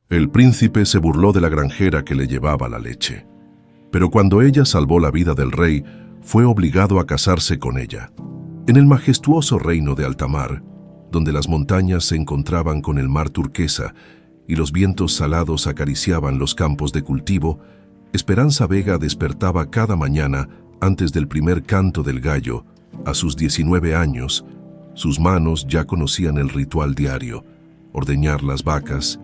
El príncipe se burló de la granjera que le llevaba la leche. Pero cuando ella salvó la vida del rey, fue obligado a casarse con ella. En el majestuoso reino de Altamar, donde las montañas se encontraban con el mar turquesa y los vientos salados acariciaban los campos de cultivo, Esperanza Vega despertaba cada mañana antes del primer canto del gallo. A sus 19 años, sus manos ya conocían el ritual diario: ordeñar las vacas,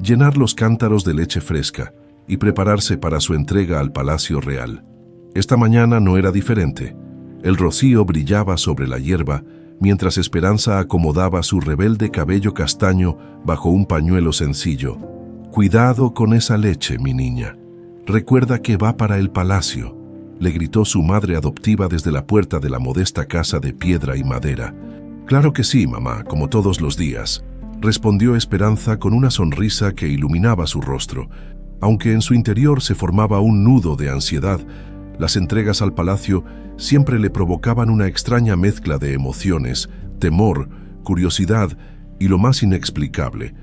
llenar los cántaros de leche fresca y prepararse para su entrega al Palacio Real. Esta mañana no era diferente. El rocío brillaba sobre la hierba mientras Esperanza acomodaba su rebelde cabello castaño bajo un pañuelo sencillo. «Cuidado con esa leche, mi niña. Recuerda que va para el palacio», le gritó su madre adoptiva desde la puerta de la modesta casa de piedra y madera. «Claro que sí, mamá, como todos los días», respondió Esperanza con una sonrisa que iluminaba su rostro. Aunque en su interior se formaba un nudo de ansiedad, las entregas al palacio siempre le provocaban una extraña mezcla de emociones: temor, curiosidad y, lo más inexplicable,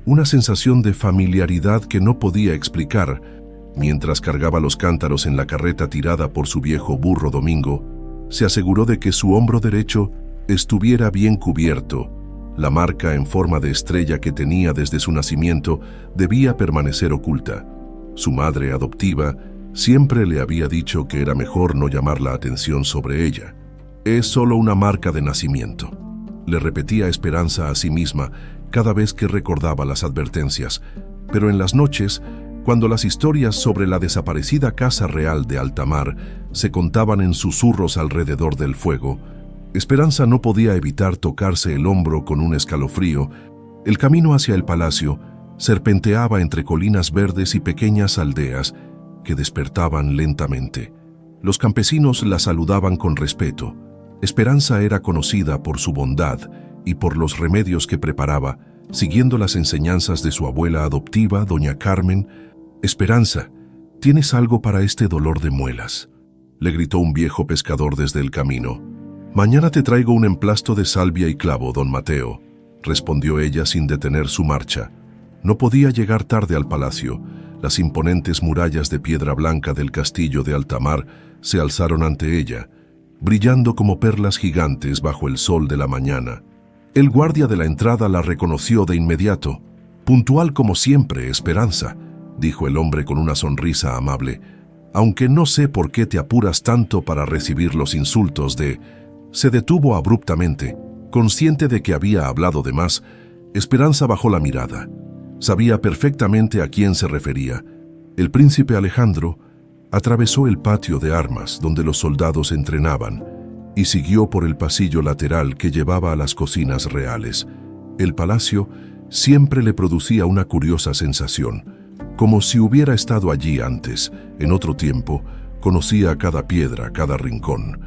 una sensación de familiaridad que no podía explicar. Mientras cargaba los cántaros en la carreta tirada por su viejo burro Domingo, se aseguró de que su hombro derecho estuviera bien cubierto. La marca en forma de estrella que tenía desde su nacimiento debía permanecer oculta. Su madre adoptiva siempre le había dicho que era mejor no llamar la atención sobre ella. «Es solo una marca de nacimiento», le repetía Esperanza a sí misma cada vez que recordaba las advertencias. Pero en las noches, cuando las historias sobre la desaparecida Casa Real de Altamar se contaban en susurros alrededor del fuego, Esperanza no podía evitar tocarse el hombro con un escalofrío. El camino hacia el palacio serpenteaba entre colinas verdes y pequeñas aldeas que despertaban lentamente. Los campesinos la saludaban con respeto. Esperanza era conocida por su bondad y por los remedios que preparaba, siguiendo las enseñanzas de su abuela adoptiva, doña Carmen. «Esperanza, ¿tienes algo para este dolor de muelas?», le gritó un viejo pescador desde el camino. «Mañana te traigo un emplasto de salvia y clavo, don Mateo», respondió ella sin detener su marcha. No podía llegar tarde al palacio. Las imponentes murallas de piedra blanca del castillo de Altamar se alzaron ante ella, brillando como perlas gigantes bajo el sol de la mañana. El guardia de la entrada la reconoció de inmediato. «Puntual como siempre, Esperanza», dijo el hombre con una sonrisa amable, «aunque no sé por qué te apuras tanto para recibir los insultos de...». Se detuvo abruptamente, consciente de que había hablado de más. Esperanza bajó la mirada. Sabía perfectamente a quién se refería. El príncipe Alejandro atravesó el patio de armas donde los soldados entrenaban y siguió por el pasillo lateral que llevaba a las cocinas reales. El palacio siempre le producía una curiosa sensación, como si hubiera estado allí antes, en otro tiempo. Conocía cada piedra, cada rincón,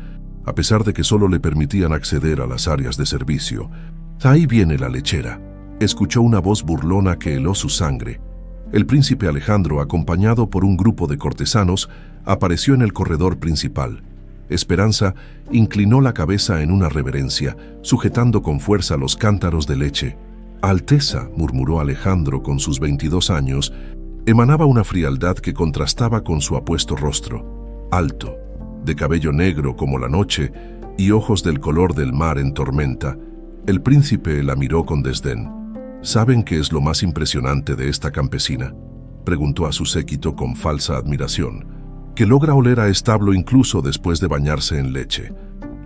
a pesar de que solo le permitían acceder a las áreas de servicio. «Ahí viene la lechera», escuchó una voz burlona que heló su sangre. El príncipe Alejandro, acompañado por un grupo de cortesanos, apareció en el corredor principal. Esperanza inclinó la cabeza en una reverencia, sujetando con fuerza los cántaros de leche. «Alteza», murmuró Alejandro con sus 22 años, emanaba una frialdad que contrastaba con su apuesto rostro. Alto, de cabello negro como la noche y ojos del color del mar en tormenta, el príncipe la miró con desdén. «¿Saben qué es lo más impresionante de esta campesina?», preguntó a su séquito con falsa admiración. «Que logra oler a establo incluso después de bañarse en leche».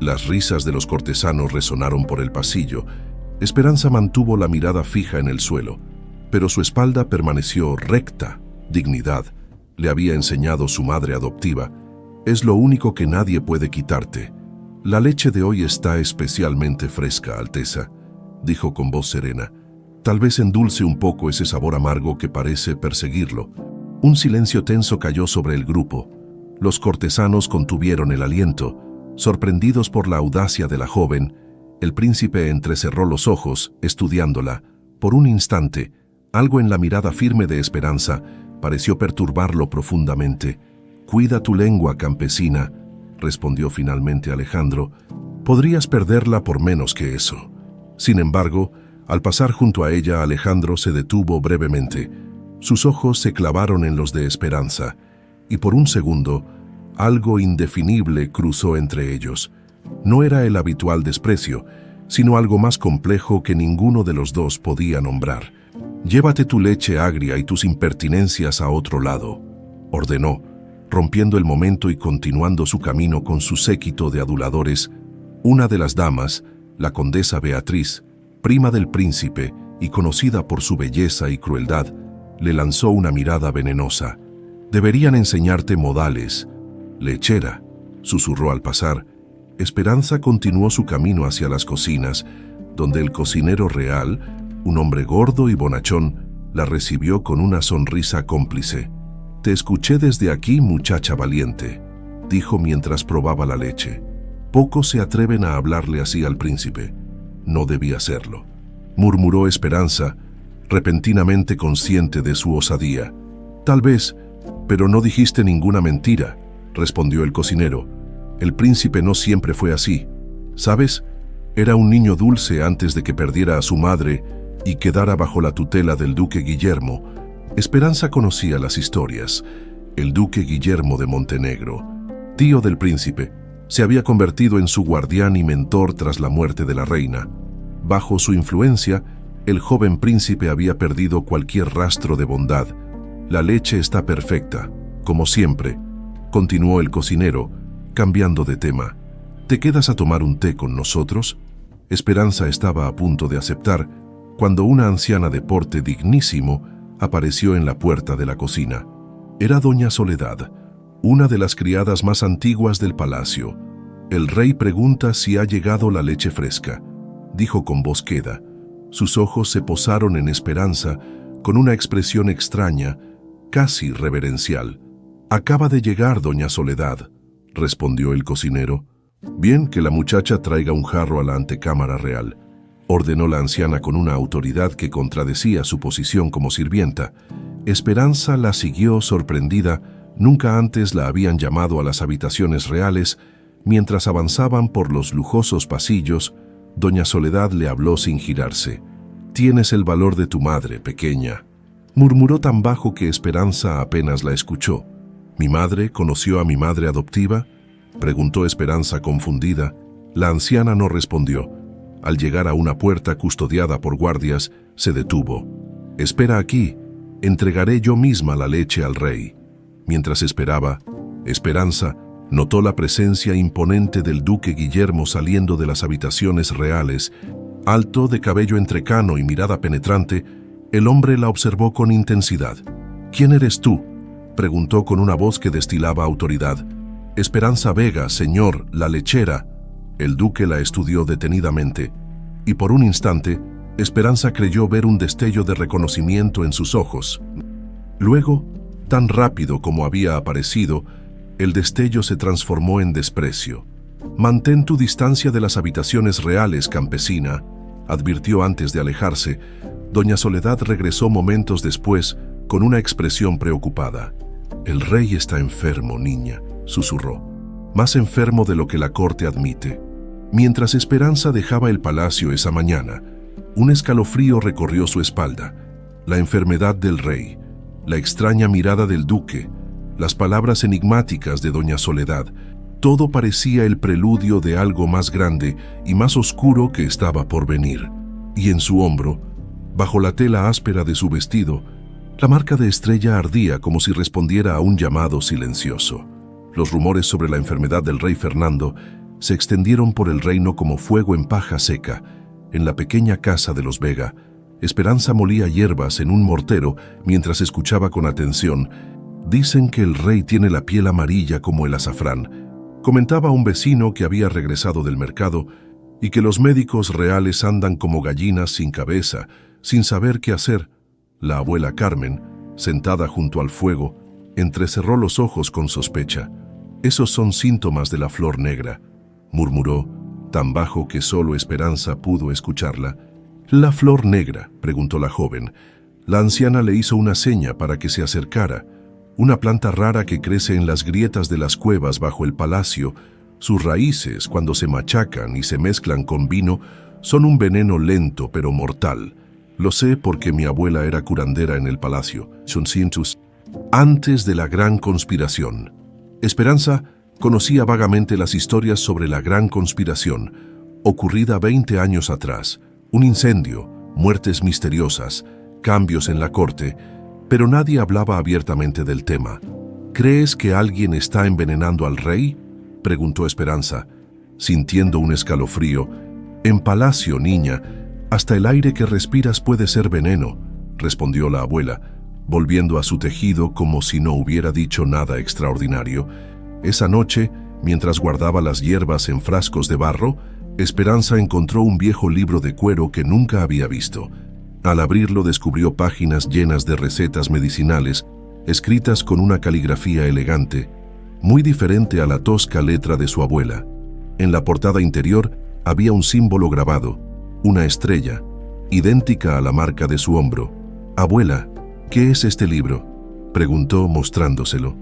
Las risas de los cortesanos resonaron por el pasillo. Esperanza mantuvo la mirada fija en el suelo, pero su espalda permaneció recta. Dignidad, le había enseñado su madre adoptiva, es lo único que nadie puede quitarte. «La leche de hoy está especialmente fresca, Alteza», dijo con voz serena. «Tal vez endulce un poco ese sabor amargo que parece perseguirlo». Un silencio tenso cayó sobre el grupo. Los cortesanos contuvieron el aliento, sorprendidos por la audacia de la joven. El príncipe entrecerró los ojos, estudiándola. Por un instante, algo en la mirada firme de Esperanza pareció perturbarlo profundamente. «Cuida tu lengua, campesina», respondió finalmente Alejandro. «Podrías perderla por menos que eso». Sin embargo, al pasar junto a ella, Alejandro se detuvo brevemente. Sus ojos se clavaron en los de Esperanza, y por un segundo, algo indefinible cruzó entre ellos. No era el habitual desprecio, sino algo más complejo que ninguno de los dos podía nombrar. «Llévate tu leche agria y tus impertinencias a otro lado», ordenó, rompiendo el momento y continuando su camino con su séquito de aduladores. Una de las damas, la condesa Beatriz, prima del príncipe y conocida por su belleza y crueldad, le lanzó una mirada venenosa. «Deberían enseñarte modales, lechera», susurró al pasar. Esperanza continuó su camino hacia las cocinas, donde el cocinero real, un hombre gordo y bonachón, la recibió con una sonrisa cómplice. «Te escuché desde aquí, muchacha valiente», dijo mientras probaba la leche. Pocos se atreven a hablarle así al príncipe. No debía hacerlo, murmuró Esperanza, repentinamente consciente de su osadía. «Tal vez, pero no dijiste ninguna mentira», respondió el cocinero. «El príncipe no siempre fue así. ¿Sabes? Era un niño dulce antes de que perdiera a su madre y quedara bajo la tutela del duque Guillermo». Esperanza conocía las historias. El duque Guillermo de Montenegro, tío del príncipe, se había convertido en su guardián y mentor tras la muerte de la reina. Bajo su influencia, el joven príncipe había perdido cualquier rastro de bondad. «La leche está perfecta, como siempre», continuó el cocinero, cambiando de tema. «¿Te quedas a tomar un té con nosotros?». Esperanza estaba a punto de aceptar, cuando una anciana de porte dignísimo apareció en la puerta de la cocina. Era doña Soledad, una de las criadas más antiguas del palacio. «El rey pregunta si ha llegado la leche fresca», dijo con voz queda. Sus ojos se posaron en Esperanza con una expresión extraña, casi reverencial. «Acaba de llegar, doña Soledad», respondió el cocinero. «Bien, que la muchacha traiga un jarro a la antecámara real», ordenó la anciana con una autoridad que contradecía su posición como sirvienta. Esperanza la siguió sorprendida. Nunca antes la habían llamado a las habitaciones reales. Mientras avanzaban por los lujosos pasillos, doña Soledad le habló sin girarse. «Tienes el valor de tu madre, pequeña», murmuró tan bajo que Esperanza apenas la escuchó. «¿Mi madre conoció a mi madre adoptiva?», preguntó Esperanza confundida. La anciana no respondió. Al llegar a una puerta custodiada por guardias, se detuvo. «Espera aquí, entregaré yo misma la leche al rey». Mientras esperaba, Esperanza notó la presencia imponente del duque Guillermo saliendo de las habitaciones reales. Alto, de cabello entrecano y mirada penetrante, el hombre la observó con intensidad. «¿Quién eres tú?», preguntó con una voz que destilaba autoridad. «Esperanza Vega, señor, la lechera». El duque la estudió detenidamente, y por un instante, Esperanza creyó ver un destello de reconocimiento en sus ojos. Luego, tan rápido como había aparecido, el destello se transformó en desprecio. «Mantén tu distancia de las habitaciones reales, campesina», advirtió antes de alejarse. Doña Soledad regresó momentos después con una expresión preocupada. «El rey está enfermo, niña», susurró. «Más enfermo de lo que la corte admite». Mientras Esperanza dejaba el palacio esa mañana, un escalofrío recorrió su espalda. La enfermedad del rey, la extraña mirada del duque, las palabras enigmáticas de doña Soledad, todo parecía el preludio de algo más grande y más oscuro que estaba por venir. Y en su hombro, bajo la tela áspera de su vestido, la marca de estrella ardía como si respondiera a un llamado silencioso. Los rumores sobre la enfermedad del rey Fernando se extendieron por el reino como fuego en paja seca. En la pequeña casa de los Vega, Esperanza molía hierbas en un mortero mientras escuchaba con atención. «Dicen que el rey tiene la piel amarilla como el azafrán», comentaba un vecino que había regresado del mercado, «y que los médicos reales andan como gallinas sin cabeza, sin saber qué hacer». La abuela Carmen, sentada junto al fuego, entrecerró los ojos con sospecha. «Esos son síntomas de la flor negra», murmuró, tan bajo que solo Esperanza pudo escucharla. «¿La flor negra?», preguntó la joven. La anciana le hizo una seña para que se acercara. «Una planta rara que crece en las grietas de las cuevas bajo el palacio. Sus raíces, cuando se machacan y se mezclan con vino, son un veneno lento pero mortal. Lo sé porque mi abuela era curandera en el palacio. Son cientos. Antes de la gran conspiración. Esperanza conocía vagamente las historias sobre la gran conspiración, ocurrida 20 años atrás. Un incendio, muertes misteriosas, cambios en la corte, pero nadie hablaba abiertamente del tema. ¿Crees que alguien está envenenando al rey?, preguntó Esperanza, sintiendo un escalofrío. En palacio, niña, hasta el aire que respiras puede ser veneno, respondió la abuela, volviendo a su tejido como si no hubiera dicho nada extraordinario. Esa noche, mientras guardaba las hierbas en frascos de barro, Esperanza encontró un viejo libro de cuero que nunca había visto. Al abrirlo descubrió páginas llenas de recetas medicinales, escritas con una caligrafía elegante, muy diferente a la tosca letra de su abuela. En la portada interior había un símbolo grabado, una estrella, idéntica a la marca de su hombro. «Abuela, ¿qué es este libro?», preguntó mostrándoselo.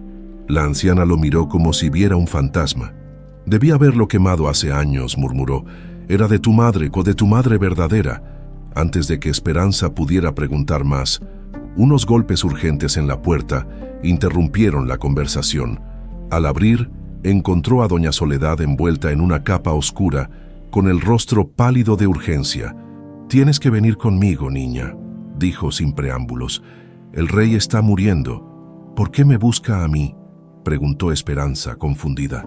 La anciana lo miró como si viera un fantasma. «Debí haberlo quemado hace años», murmuró. «Era de tu madre verdadera». Antes de que Esperanza pudiera preguntar más, unos golpes urgentes en la puerta interrumpieron la conversación. Al abrir, encontró a doña Soledad envuelta en una capa oscura, con el rostro pálido de urgencia. «Tienes que venir conmigo, niña», dijo sin preámbulos. «El rey está muriendo». «¿Por qué me busca a mí?», preguntó Esperanza, confundida.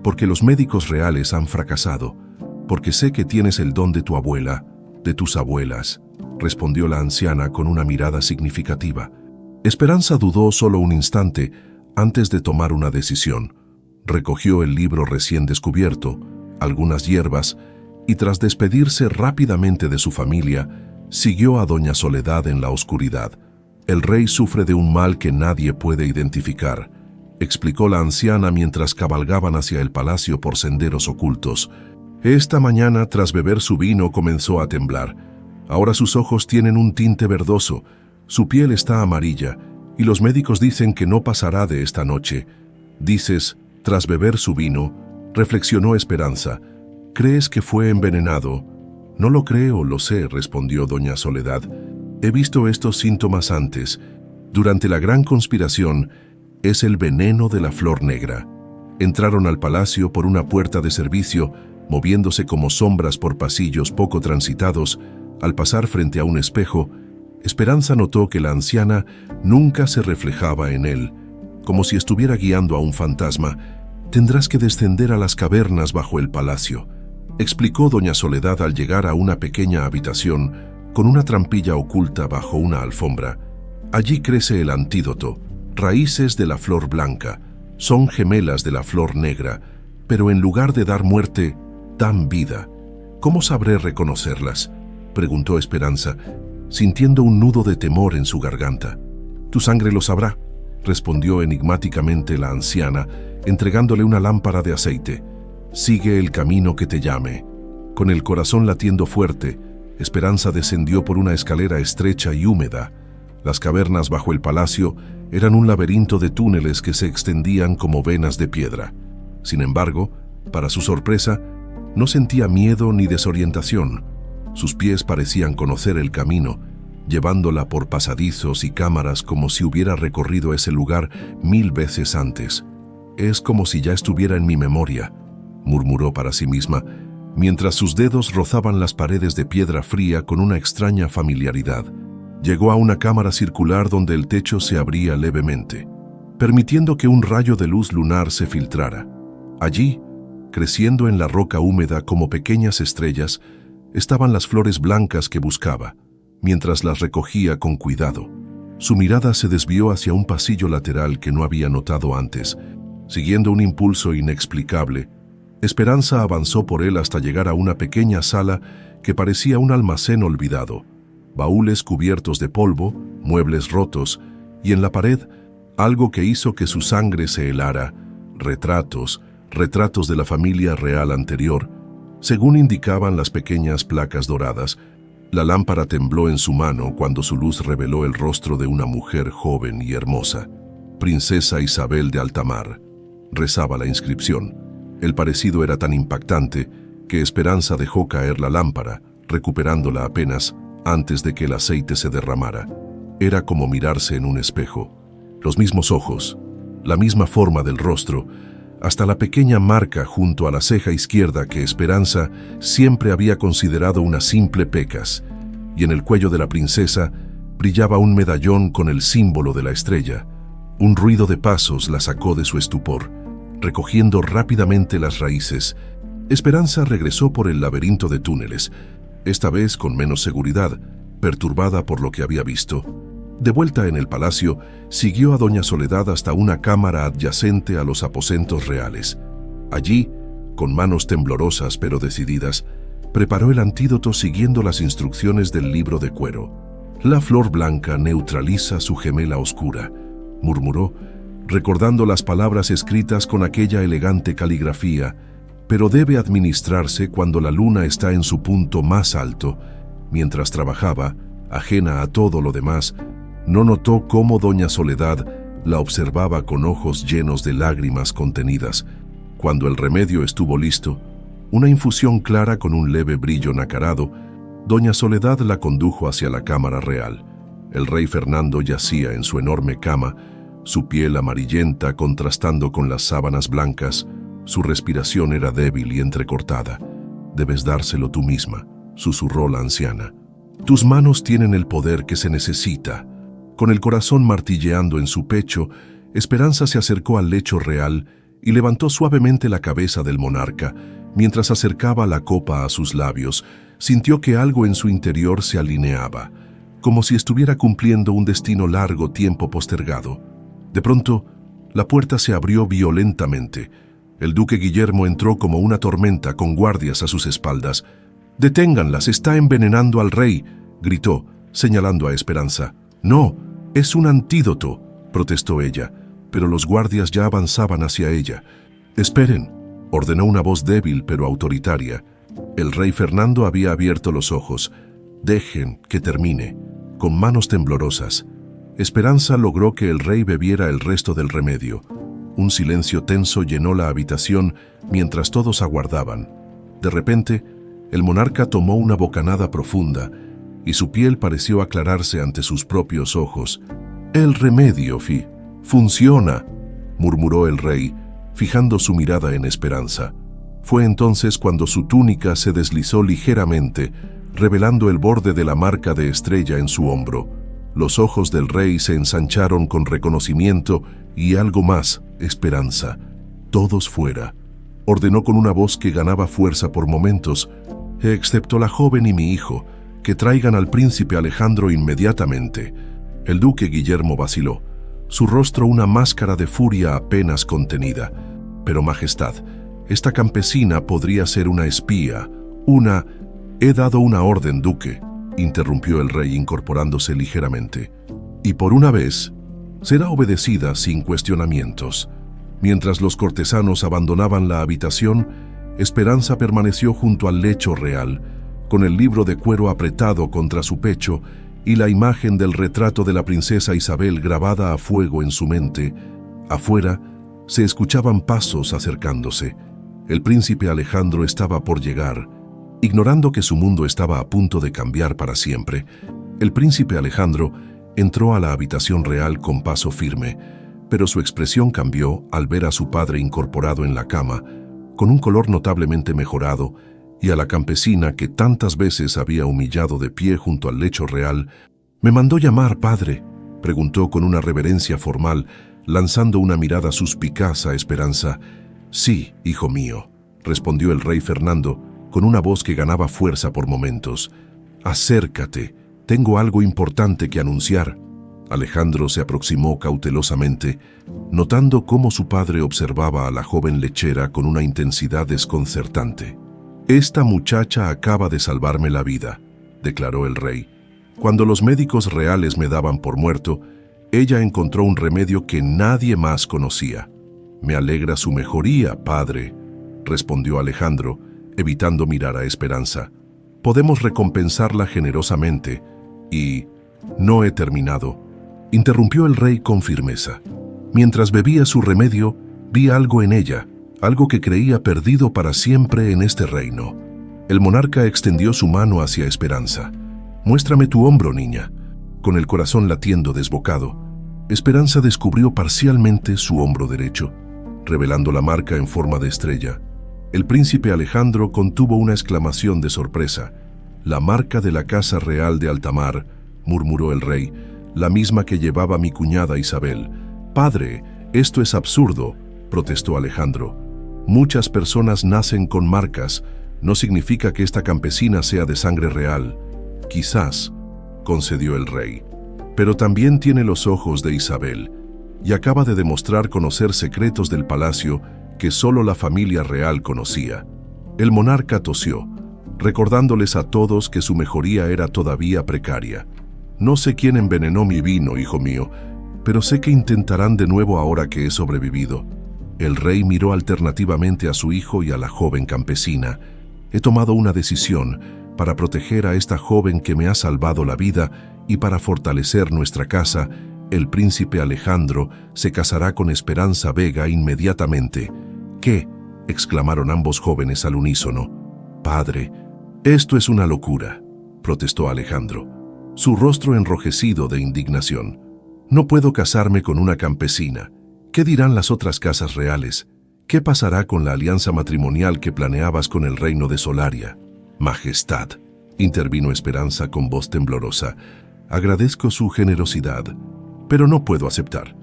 «Porque los médicos reales han fracasado. Porque sé que tienes el don de tu abuela, de tus abuelas», respondió la anciana con una mirada significativa. Esperanza dudó solo un instante antes de tomar una decisión. Recogió el libro recién descubierto, algunas hierbas, y tras despedirse rápidamente de su familia, siguió a doña Soledad en la oscuridad. «El rey sufre de un mal que nadie puede identificar», explicó la anciana mientras cabalgaban hacia el palacio por senderos ocultos. Esta mañana, tras beber su vino, comenzó a temblar. Ahora sus ojos tienen un tinte verdoso, su piel está amarilla, y los médicos dicen que no pasará de esta noche. Dices, tras beber su vino, reflexionó Esperanza. ¿Crees que fue envenenado? No lo creo, lo sé, respondió doña Soledad. He visto estos síntomas antes. Durante la gran conspiración, es el veneno de la flor negra. Entraron al palacio por una puerta de servicio, moviéndose como sombras por pasillos poco transitados. Al pasar frente a un espejo, Esperanza notó que la anciana nunca se reflejaba en él, como si estuviera guiando a un fantasma. «Tendrás que descender a las cavernas bajo el palacio», explicó doña Soledad al llegar a una pequeña habitación con una trampilla oculta bajo una alfombra. «Allí crece el antídoto, raíces de la flor blanca, son gemelas de la flor negra, pero en lugar de dar muerte, dan vida. ¿Cómo sabré reconocerlas?», preguntó Esperanza, sintiendo un nudo de temor en su garganta. «Tu sangre lo sabrá», respondió enigmáticamente la anciana, entregándole una lámpara de aceite. «Sigue el camino que te llame». Con el corazón latiendo fuerte, Esperanza descendió por una escalera estrecha y húmeda. Las cavernas bajo el palacio eran un laberinto de túneles que se extendían como venas de piedra. Sin embargo, para su sorpresa, no sentía miedo ni desorientación. Sus pies parecían conocer el camino, llevándola por pasadizos y cámaras como si hubiera recorrido ese lugar 1000 veces antes. «Es como si ya estuviera en mi memoria», murmuró para sí misma, mientras sus dedos rozaban las paredes de piedra fría con una extraña familiaridad. Llegó a una cámara circular donde el techo se abría levemente, permitiendo que un rayo de luz lunar se filtrara. Allí, creciendo en la roca húmeda como pequeñas estrellas, estaban las flores blancas que buscaba, mientras las recogía con cuidado. Su mirada se desvió hacia un pasillo lateral que no había notado antes. Siguiendo un impulso inexplicable, Esperanza avanzó por él hasta llegar a una pequeña sala que parecía un almacén olvidado. Baúles cubiertos de polvo, muebles rotos, y en la pared, algo que hizo que su sangre se helara, retratos de la familia real anterior, según indicaban las pequeñas placas doradas. La lámpara tembló en su mano cuando su luz reveló el rostro de una mujer joven y hermosa. «Princesa Isabel de Altamar», rezaba la inscripción. El parecido era tan impactante que Esperanza dejó caer la lámpara, recuperándola apenas antes de que el aceite se derramara. Era como mirarse en un espejo. Los mismos ojos, la misma forma del rostro, hasta la pequeña marca junto a la ceja izquierda que Esperanza siempre había considerado una simple pecas, y en el cuello de la princesa brillaba un medallón con el símbolo de la estrella. Un ruido de pasos la sacó de su estupor. Recogiendo rápidamente las raíces, Esperanza regresó por el laberinto de túneles, esta vez con menos seguridad, perturbada por lo que había visto. De vuelta en el palacio, siguió a doña Soledad hasta una cámara adyacente a los aposentos reales. Allí, con manos temblorosas pero decididas, preparó el antídoto siguiendo las instrucciones del libro de cuero. La flor blanca neutraliza su gemela oscura, murmuró, recordando las palabras escritas con aquella elegante caligrafía, pero debe administrarse cuando la luna está en su punto más alto. Mientras trabajaba, ajena a todo lo demás, no notó cómo doña Soledad la observaba con ojos llenos de lágrimas contenidas. Cuando el remedio estuvo listo, una infusión clara con un leve brillo nacarado, doña Soledad la condujo hacia la cámara real. El rey Fernando yacía en su enorme cama, su piel amarillenta contrastando con las sábanas blancas. Su respiración era débil y entrecortada. «Debes dárselo tú misma», susurró la anciana. «Tus manos tienen el poder que se necesita». Con el corazón martilleando en su pecho, Esperanza se acercó al lecho real y levantó suavemente la cabeza del monarca. Mientras acercaba la copa a sus labios, sintió que algo en su interior se alineaba, como si estuviera cumpliendo un destino largo tiempo postergado. De pronto, la puerta se abrió violentamente. El duque Guillermo entró como una tormenta con guardias a sus espaldas. «Deténganlas, está envenenando al rey», gritó, señalando a Esperanza. «No, es un antídoto», protestó ella, pero los guardias ya avanzaban hacia ella. «Esperen», ordenó una voz débil pero autoritaria. El rey Fernando había abierto los ojos. «Dejen que termine». Con manos temblorosas, Esperanza logró que el rey bebiera el resto del remedio. Un silencio tenso llenó la habitación mientras todos aguardaban. De repente, el monarca tomó una bocanada profunda y su piel pareció aclararse ante sus propios ojos. «El remedio, funciona», murmuró el rey, fijando su mirada en Esperanza. Fue entonces cuando su túnica se deslizó ligeramente, revelando el borde de la marca de estrella en su hombro. Los ojos del rey se ensancharon con reconocimiento y algo más, esperanza. «Todos fuera», ordenó con una voz que ganaba fuerza por momentos, «excepto la joven y mi hijo, que traigan al príncipe Alejandro inmediatamente». El duque Guillermo vaciló, su rostro una máscara de furia apenas contenida. «Pero majestad, esta campesina podría ser una espía, una...» «He dado una orden, duque», interrumpió el rey incorporándose ligeramente. «Y por una vez, será obedecida sin cuestionamientos». Mientras los cortesanos abandonaban la habitación, Esperanza permaneció junto al lecho real, con el libro de cuero apretado contra su pecho y la imagen del retrato de la princesa Isabel grabada a fuego en su mente. Afuera, se escuchaban pasos acercándose. El príncipe Alejandro estaba por llegar. Ignorando que su mundo estaba a punto de cambiar para siempre, el príncipe Alejandro entró a la habitación real con paso firme, pero su expresión cambió al ver a su padre incorporado en la cama, con un color notablemente mejorado, y a la campesina que tantas veces había humillado de pie junto al lecho real. «¿Me mandó llamar, padre?», preguntó con una reverencia formal, lanzando una mirada suspicaz a Esperanza. «Sí, hijo mío», respondió el rey Fernando, con una voz que ganaba fuerza por momentos. «Acércate, tengo algo importante que anunciar». Alejandro se aproximó cautelosamente, notando cómo su padre observaba a la joven lechera con una intensidad desconcertante. «Esta muchacha acaba de salvarme la vida», declaró el rey. «Cuando los médicos reales me daban por muerto, ella encontró un remedio que nadie más conocía». «Me alegra su mejoría, padre», respondió Alejandro, evitando mirar a Esperanza. «Podemos recompensarla generosamente y...» «No he terminado», interrumpió el rey con firmeza. «Mientras bebía su remedio, vi algo en ella, algo que creía perdido para siempre en este reino». El monarca extendió su mano hacia Esperanza. «Muéstrame tu hombro, niña». Con el corazón latiendo desbocado, Esperanza descubrió parcialmente su hombro derecho, revelando la marca en forma de estrella. El príncipe Alejandro contuvo una exclamación de sorpresa. «La marca de la casa real de Altamar», murmuró el rey, «la misma que llevaba mi cuñada Isabel». «Padre, esto es absurdo», protestó Alejandro. «Muchas personas nacen con marcas. No significa que esta campesina sea de sangre real». «Quizás», concedió el rey, «pero también tiene los ojos de Isabel y acaba de demostrar conocer secretos del palacio que solo la familia real conocía». El monarca tosió, recordándoles a todos que su mejoría era todavía precaria. «No sé quién envenenó mi vino, hijo mío, pero sé que intentarán de nuevo ahora que he sobrevivido». El rey miró alternativamente a su hijo y a la joven campesina. «He tomado una decisión para proteger a esta joven que me ha salvado la vida y para fortalecer nuestra casa. El príncipe Alejandro se casará con Esperanza Vega inmediatamente». «¿Qué?», exclamaron ambos jóvenes al unísono. «Padre, esto es una locura», protestó Alejandro, su rostro enrojecido de indignación. «No puedo casarme con una campesina. ¿Qué dirán las otras casas reales? ¿Qué pasará con la alianza matrimonial que planeabas con el reino de Solaria?» «Majestad», intervino Esperanza con voz temblorosa, «agradezco su generosidad, pero no puedo aceptar.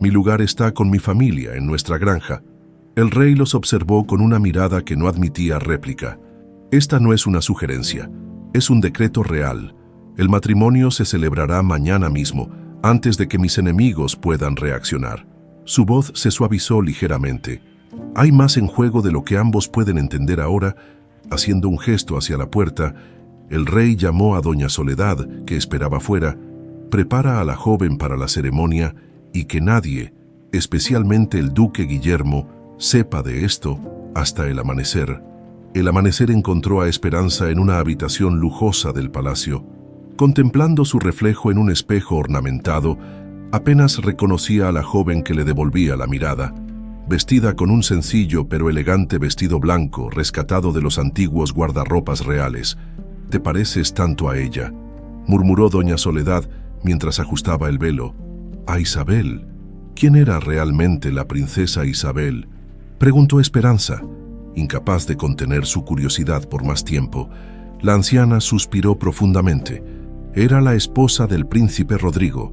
Mi lugar está con mi familia en nuestra granja». El rey los observó con una mirada que no admitía réplica. «Esta no es una sugerencia, es un decreto real. El matrimonio se celebrará mañana mismo, antes de que mis enemigos puedan reaccionar». Su voz se suavizó ligeramente. «Hay más en juego de lo que ambos pueden entender ahora». Haciendo un gesto hacia la puerta, el rey llamó a doña Soledad, que esperaba fuera. «Prepara a la joven para la ceremonia y que nadie, especialmente el duque Guillermo, sepa de esto hasta el amanecer». El amanecer encontró a Esperanza en una habitación lujosa del palacio. Contemplando su reflejo en un espejo ornamentado, apenas reconocía a la joven que le devolvía la mirada. Vestida con un sencillo pero elegante vestido blanco rescatado de los antiguos guardarropas reales. «Te pareces tanto a ella», murmuró doña Soledad mientras ajustaba el velo. «¿A Isabel? ¿Quién era realmente la princesa Isabel?», preguntó Esperanza, incapaz de contener su curiosidad por más tiempo. La anciana suspiró profundamente. «Era la esposa del príncipe Rodrigo,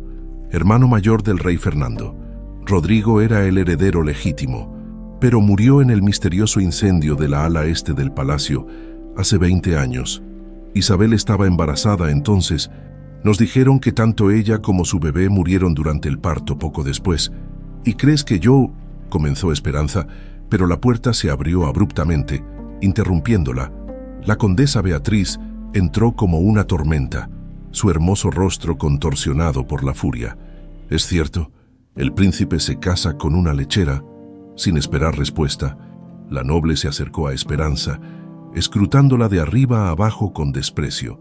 hermano mayor del rey Fernando. Rodrigo era el heredero legítimo, pero murió en el misterioso incendio de la ala este del palacio hace 20 años. Isabel estaba embarazada entonces. Nos dijeron que tanto ella como su bebé murieron durante el parto poco después. ¿Y crees que yo?», comenzó Esperanza, pero la puerta se abrió abruptamente, interrumpiéndola. La condesa Beatriz entró como una tormenta, su hermoso rostro contorsionado por la furia. «¿Es cierto? ¿El príncipe se casa con una lechera?». Sin esperar respuesta, la noble se acercó a Esperanza, escrutándola de arriba a abajo con desprecio.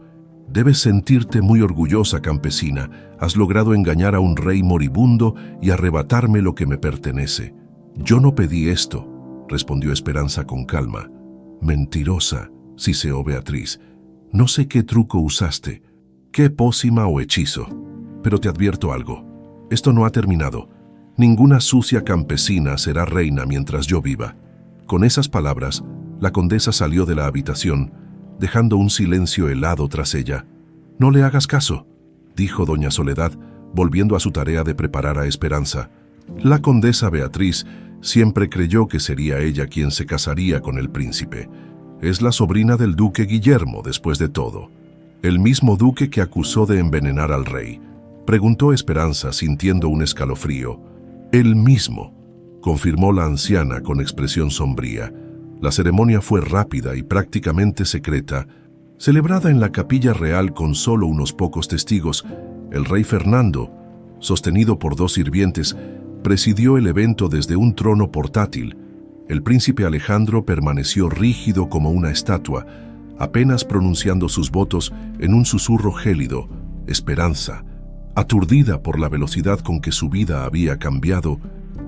«Debes sentirte muy orgullosa, campesina. Has logrado engañar a un rey moribundo y arrebatarme lo que me pertenece». «Yo no pedí esto», respondió Esperanza con calma. «Mentirosa», siseó Beatriz. «No sé qué truco usaste, qué pócima o hechizo, pero te advierto algo. Esto no ha terminado. Ninguna sucia campesina será reina mientras yo viva». Con esas palabras, la condesa salió de la habitación, dejando un silencio helado tras ella. «No le hagas caso», dijo doña Soledad, volviendo a su tarea de preparar a Esperanza. La condesa Beatriz siempre creyó que sería ella quien se casaría con el príncipe. Es la sobrina del duque Guillermo, después de todo. «¿El mismo duque que acusó de envenenar al rey?», preguntó Esperanza, sintiendo un escalofrío. «El mismo», confirmó la anciana con expresión sombría. La ceremonia fue rápida y prácticamente secreta, celebrada en la capilla real con solo unos pocos testigos. El rey Fernando, sostenido por 2 sirvientes, presidió el evento desde un trono portátil. El príncipe Alejandro permaneció rígido como una estatua, apenas pronunciando sus votos en un susurro gélido. Esperanza, aturdida por la velocidad con que su vida había cambiado,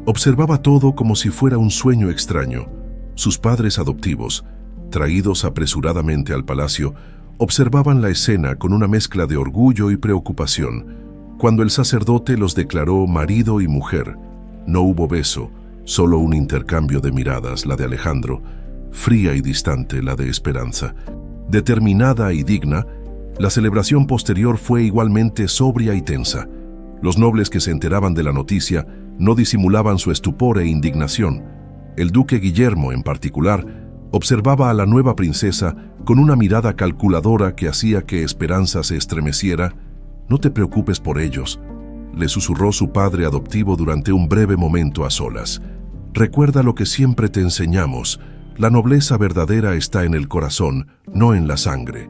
observaba todo como si fuera un sueño extraño. Sus padres adoptivos, traídos apresuradamente al palacio, observaban la escena con una mezcla de orgullo y preocupación. Cuando el sacerdote los declaró marido y mujer, no hubo beso, solo un intercambio de miradas, la de Alejandro, fría y distante la de Esperanza. Determinada y digna, la celebración posterior fue igualmente sobria y tensa. Los nobles que se enteraban de la noticia no disimulaban su estupor e indignación. El duque Guillermo, en particular, observaba a la nueva princesa con una mirada calculadora que hacía que Esperanza se estremeciera. «No te preocupes por ellos», le susurró su padre adoptivo durante un breve momento a solas. «Recuerda lo que siempre te enseñamos. La nobleza verdadera está en el corazón, no en la sangre».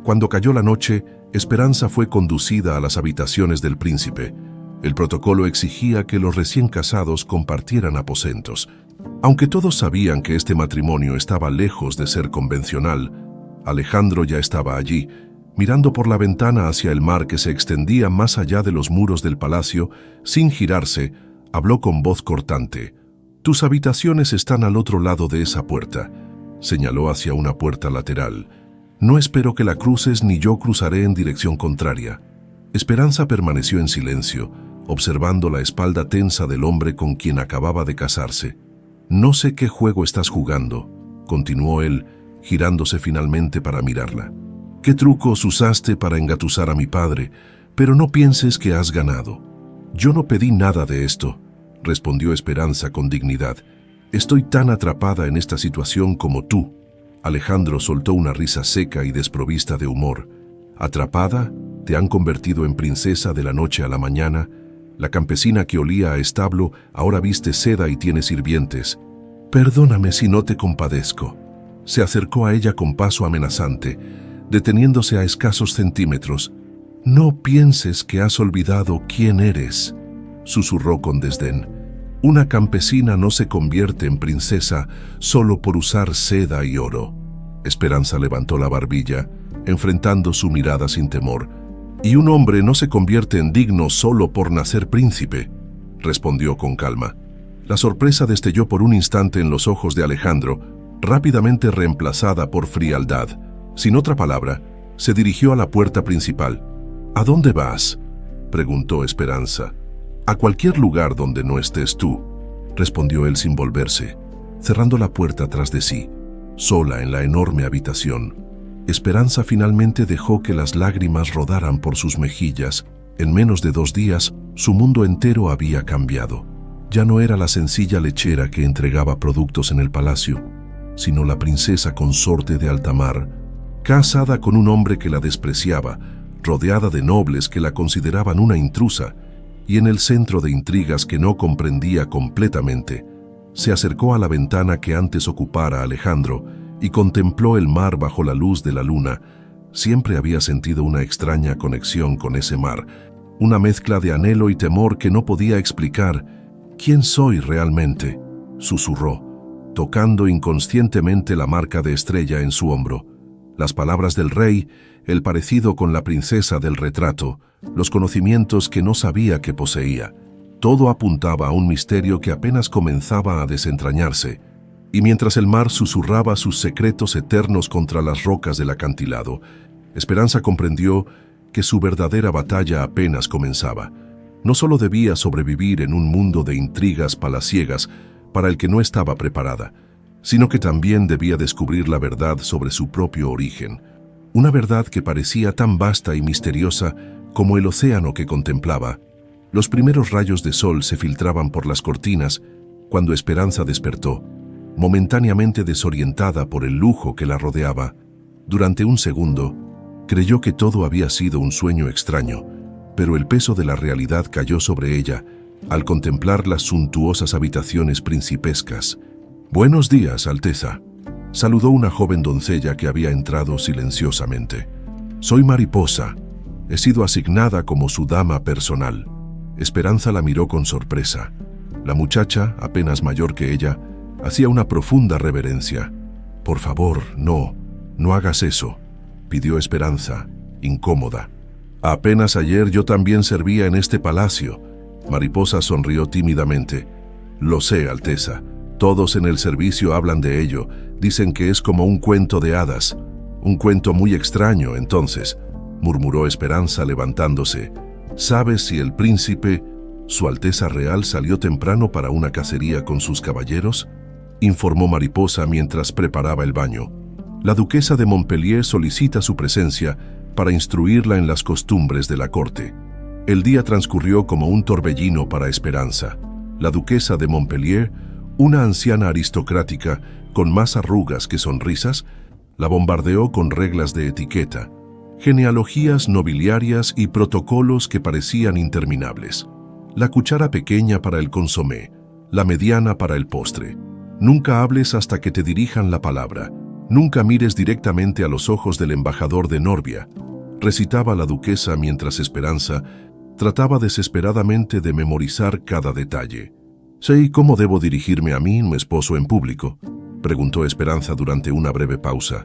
Cuando cayó la noche, Esperanza fue conducida a las habitaciones del príncipe. El protocolo exigía que los recién casados compartieran aposentos. Aunque todos sabían que este matrimonio estaba lejos de ser convencional, Alejandro ya estaba allí, mirando por la ventana hacia el mar que se extendía más allá de los muros del palacio. Sin girarse, habló con voz cortante. «Tus habitaciones están al otro lado de esa puerta», señaló hacia una puerta lateral. «No espero que la cruces ni yo cruzaré en dirección contraria». Esperanza permaneció en silencio, observando la espalda tensa del hombre con quien acababa de casarse. «No sé qué juego estás jugando», continuó él, girándose finalmente para mirarla. «¿Qué trucos usaste para engatusar a mi padre? Pero no pienses que has ganado». «Yo no pedí nada de esto», respondió Esperanza con dignidad. «Estoy tan atrapada en esta situación como tú». Alejandro soltó una risa seca y desprovista de humor. «¿Atrapada? ¿Te han convertido en princesa de la noche a la mañana? La campesina que olía a establo ahora viste seda y tiene sirvientes. Perdóname si no te compadezco». Se acercó a ella con paso amenazante, deteniéndose a escasos centímetros. «No pienses que has olvidado quién eres», susurró con desdén. «Una campesina no se convierte en princesa solo por usar seda y oro». Esperanza levantó la barbilla, enfrentando su mirada sin temor. «Y un hombre no se convierte en digno solo por nacer príncipe», respondió con calma. La sorpresa destelló por un instante en los ojos de Alejandro, rápidamente reemplazada por frialdad. Sin otra palabra, se dirigió a la puerta principal. «¿A dónde vas?», preguntó Esperanza. «A cualquier lugar donde no estés tú», respondió él sin volverse, cerrando la puerta tras de sí. Sola en la enorme habitación, Esperanza finalmente dejó que las lágrimas rodaran por sus mejillas. En menos de 2 días, su mundo entero había cambiado. Ya no era la sencilla lechera que entregaba productos en el palacio, sino la princesa consorte de alta mar, casada con un hombre que la despreciaba, rodeada de nobles que la consideraban una intrusa, y en el centro de intrigas que no comprendía completamente. Se acercó a la ventana que antes ocupara Alejandro y contempló el mar bajo la luz de la luna. Siempre había sentido una extraña conexión con ese mar, una mezcla de anhelo y temor que no podía explicar. «¿Quién soy realmente?», susurró, tocando inconscientemente la marca de estrella en su hombro. Las palabras del rey, el parecido con la princesa del retrato, los conocimientos que no sabía que poseía, todo apuntaba a un misterio que apenas comenzaba a desentrañarse. Y mientras el mar susurraba sus secretos eternos contra las rocas del acantilado, Esperanza comprendió que su verdadera batalla apenas comenzaba. No solo debía sobrevivir en un mundo de intrigas palaciegas para el que no estaba preparada, sino que también debía descubrir la verdad sobre su propio origen, una verdad que parecía tan vasta y misteriosa como el océano que contemplaba. Los primeros rayos de sol se filtraban por las cortinas cuando Esperanza despertó, momentáneamente desorientada por el lujo que la rodeaba. Durante un segundo, creyó que todo había sido un sueño extraño, pero el peso de la realidad cayó sobre ella al contemplar las suntuosas habitaciones principescas. «Buenos días, Alteza», saludó una joven doncella que había entrado silenciosamente. «Soy Mariposa. He sido asignada como su dama personal». Esperanza la miró con sorpresa. La muchacha, apenas mayor que ella, hacía una profunda reverencia. «Por favor, no hagas eso», pidió Esperanza, incómoda. «Apenas ayer yo también servía en este palacio». Mariposa sonrió tímidamente. «Lo sé, Alteza. Todos en el servicio hablan de ello. Dicen que es como un cuento de hadas». Un cuento muy extraño, entonces, murmuró Esperanza levantándose. ¿Sabes si el príncipe, Su Alteza Real, salió temprano para una cacería con sus caballeros?, informó Mariposa mientras preparaba el baño. La duquesa de Montpellier solicita su presencia para instruirla en las costumbres de la corte. El día transcurrió como un torbellino para Esperanza. La duquesa de Montpellier, una anciana aristocrática con más arrugas que sonrisas, la bombardeó con reglas de etiqueta, genealogías nobiliarias y protocolos que parecían interminables. La cuchara pequeña para el consomé, la mediana para el postre. Nunca hables hasta que te dirijan la palabra. Nunca mires directamente a los ojos del embajador de Norbia, recitaba la duquesa mientras Esperanza trataba desesperadamente de memorizar cada detalle. «¿Sé cómo debo dirigirme a mí, mi esposo, en público?», preguntó Esperanza durante una breve pausa.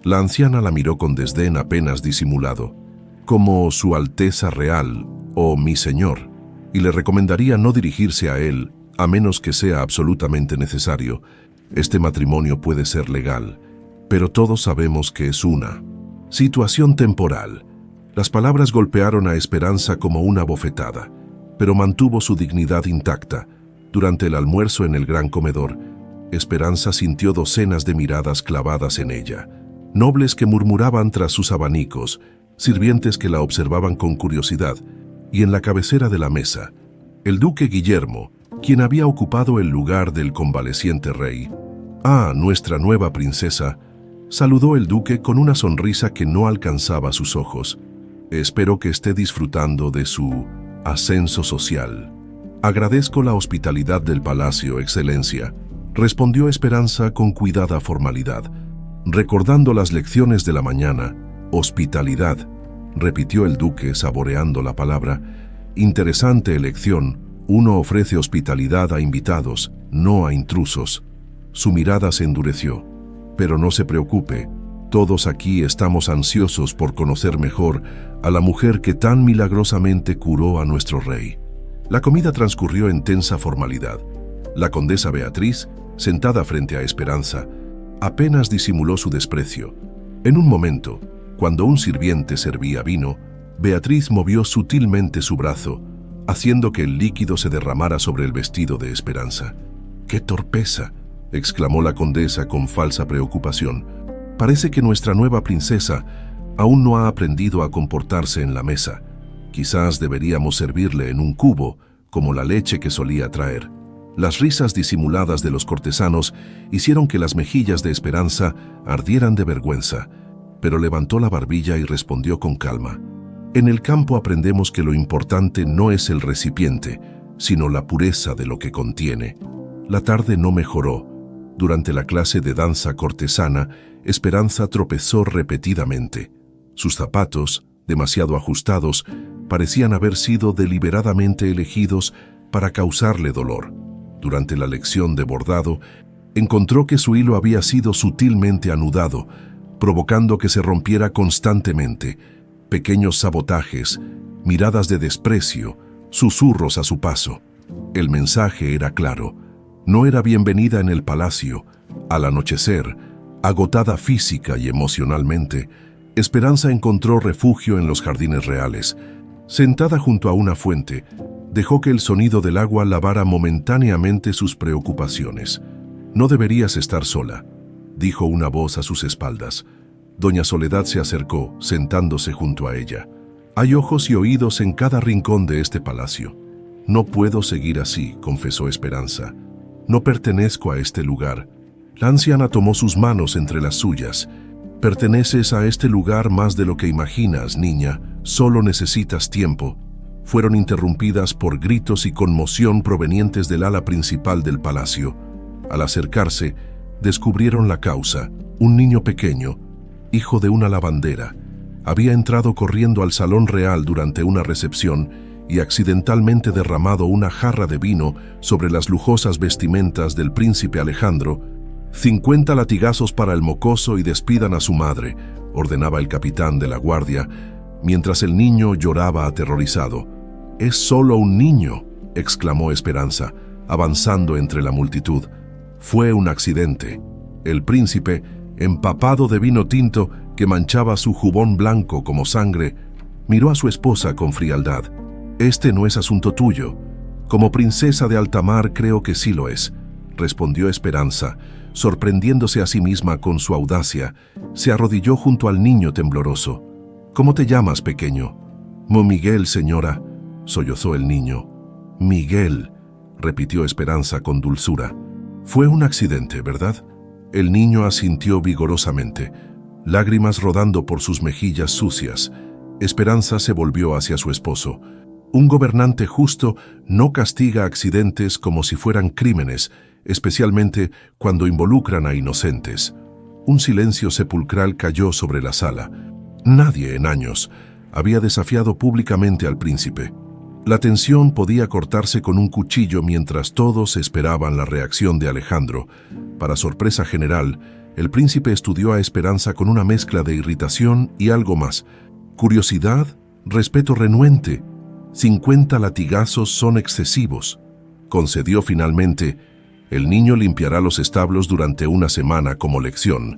La anciana la miró con desdén apenas disimulado, como Su Alteza Real o mi señor, y le recomendaría no dirigirse a él a menos que sea absolutamente necesario. Este matrimonio puede ser legal, pero todos sabemos que es una situación temporal. Las palabras golpearon a Esperanza como una bofetada, pero mantuvo su dignidad intacta. Durante el almuerzo en el gran comedor, Esperanza sintió docenas de miradas clavadas en ella, nobles que murmuraban tras sus abanicos, sirvientes que la observaban con curiosidad, y en la cabecera de la mesa, el duque Guillermo, quien había ocupado el lugar del convaleciente rey. «Ah, nuestra nueva princesa», saludó el duque con una sonrisa que no alcanzaba sus ojos. «Espero que esté disfrutando de su ascenso social». «Agradezco la hospitalidad del palacio, excelencia», respondió Esperanza con cuidada formalidad. Recordando las lecciones de la mañana, «hospitalidad», repitió el duque saboreando la palabra. «Interesante elección. Uno ofrece hospitalidad a invitados, no a intrusos». Su mirada se endureció. «Pero no se preocupe, todos aquí estamos ansiosos por conocer mejor a la mujer que tan milagrosamente curó a nuestro rey». La comida transcurrió en tensa formalidad. La condesa Beatriz, sentada frente a Esperanza, apenas disimuló su desprecio. En un momento, cuando un sirviente servía vino, Beatriz movió sutilmente su brazo, haciendo que el líquido se derramara sobre el vestido de Esperanza. «¡Qué torpeza!», exclamó la condesa con falsa preocupación. «Parece que nuestra nueva princesa aún no ha aprendido a comportarse en la mesa. Quizás deberíamos servirle en un cubo, como la leche que solía traer». Las risas disimuladas de los cortesanos hicieron que las mejillas de Esperanza ardieran de vergüenza, pero levantó la barbilla y respondió con calma. «En el campo aprendemos que lo importante no es el recipiente, sino la pureza de lo que contiene». La tarde no mejoró. Durante la clase de danza cortesana, Esperanza tropezó repetidamente. Sus zapatos, demasiado ajustados, parecían haber sido deliberadamente elegidos para causarle dolor. Durante la lección de bordado, encontró que su hilo había sido sutilmente anudado, provocando que se rompiera constantemente. Pequeños sabotajes, miradas de desprecio, susurros a su paso. El mensaje era claro. No era bienvenida en el palacio. Al anochecer, agotada física y emocionalmente, Esperanza encontró refugio en los jardines reales. Sentada junto a una fuente, dejó que el sonido del agua lavara momentáneamente sus preocupaciones. «No deberías estar sola», dijo una voz a sus espaldas. Doña Soledad se acercó, sentándose junto a ella. «Hay ojos y oídos en cada rincón de este palacio». «No puedo seguir así», confesó Esperanza. «No pertenezco a este lugar». La anciana tomó sus manos entre las suyas. «Perteneces a este lugar más de lo que imaginas, niña. Solo necesitas tiempo». Fueron interrumpidas por gritos y conmoción provenientes del ala principal del palacio. Al acercarse, descubrieron la causa. Un niño pequeño, hijo de una lavandera, había entrado corriendo al salón real durante una recepción y accidentalmente derramado una jarra de vino sobre las lujosas vestimentas del príncipe Alejandro. «50 latigazos para el mocoso y despidan a su madre», ordenaba el capitán de la guardia, mientras el niño lloraba aterrorizado. «Es solo un niño», exclamó Esperanza, avanzando entre la multitud. «Fue un accidente». El príncipe, empapado de vino tinto, que manchaba su jubón blanco como sangre, miró a su esposa con frialdad. «Este no es asunto tuyo. Como princesa de alta mar creo que sí lo es», respondió Esperanza, sorprendiéndose a sí misma con su audacia. Se arrodilló junto al niño tembloroso. «¿Cómo te llamas, pequeño?» «Miguel, señora», sollozó el niño. «Miguel», repitió Esperanza con dulzura. «Fue un accidente, ¿verdad?» El niño asintió vigorosamente, lágrimas rodando por sus mejillas sucias. Esperanza se volvió hacia su esposo. Un gobernante justo no castiga accidentes como si fueran crímenes, especialmente cuando involucran a inocentes. Un silencio sepulcral cayó sobre la sala. Nadie en años había desafiado públicamente al príncipe. La tensión podía cortarse con un cuchillo mientras todos esperaban la reacción de Alejandro. Para sorpresa general, el príncipe estudió a Esperanza con una mezcla de irritación y algo más. Curiosidad, respeto renuente. 50 latigazos son excesivos. Concedió finalmente: «El niño limpiará los establos durante una semana como lección».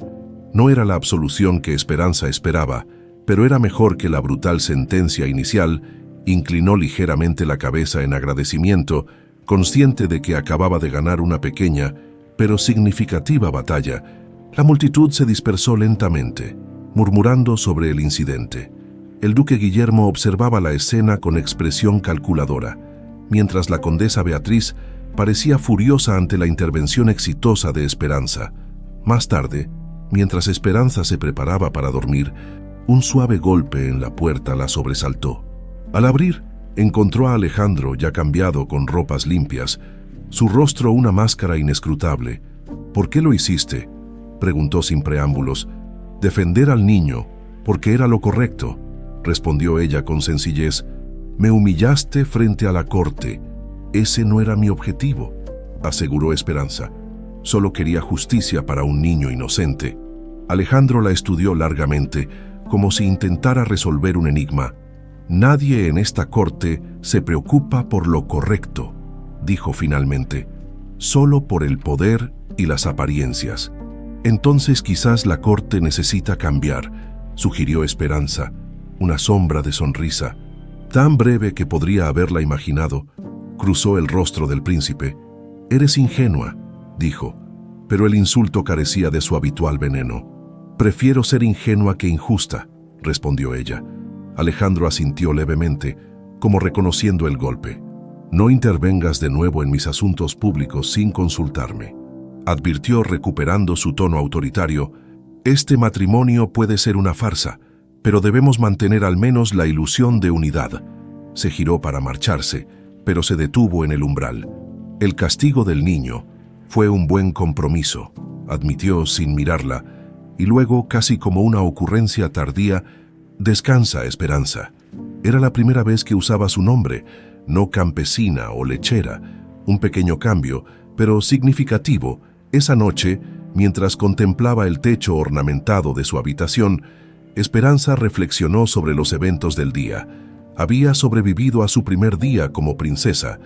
No era la absolución que Esperanza esperaba, pero era mejor que la brutal sentencia inicial. Inclinó ligeramente la cabeza en agradecimiento, consciente de que acababa de ganar una pequeña, pero significativa batalla. La multitud se dispersó lentamente, murmurando sobre el incidente. El duque Guillermo observaba la escena con expresión calculadora, mientras la condesa Beatriz parecía furiosa ante la intervención exitosa de Esperanza. Más tarde, mientras Esperanza se preparaba para dormir, un suave golpe en la puerta la sobresaltó. Al abrir, encontró a Alejandro ya cambiado con ropas limpias, su rostro una máscara inescrutable. «¿Por qué lo hiciste?», preguntó sin preámbulos. «Defender al niño, porque era lo correcto», respondió ella con sencillez. «Me humillaste frente a la corte. Ese no era mi objetivo», aseguró Esperanza. «Solo quería justicia para un niño inocente». Alejandro la estudió largamente, como si intentara resolver un enigma. «Nadie en esta corte se preocupa por lo correcto», dijo finalmente, «solo por el poder y las apariencias». «Entonces quizás la corte necesita cambiar», sugirió Esperanza, una sombra de sonrisa, tan breve que podría haberla imaginado. Cruzó el rostro del príncipe. «Eres ingenua», dijo, pero el insulto carecía de su habitual veneno. «Prefiero ser ingenua que injusta», respondió ella. Alejandro asintió levemente, como reconociendo el golpe. «No intervengas de nuevo en mis asuntos públicos sin consultarme», advirtió recuperando su tono autoritario. «Este matrimonio puede ser una farsa, pero debemos mantener al menos la ilusión de unidad». Se giró para marcharse, pero se detuvo en el umbral. «El castigo del niño fue un buen compromiso», admitió sin mirarla, y luego, casi como una ocurrencia tardía: «Descansa, Esperanza». Era la primera vez que usaba su nombre, no campesina o lechera. Un pequeño cambio, pero significativo. Esa noche, mientras contemplaba el techo ornamentado de su habitación, Esperanza reflexionó sobre los eventos del día. Había sobrevivido a su primer día como princesa,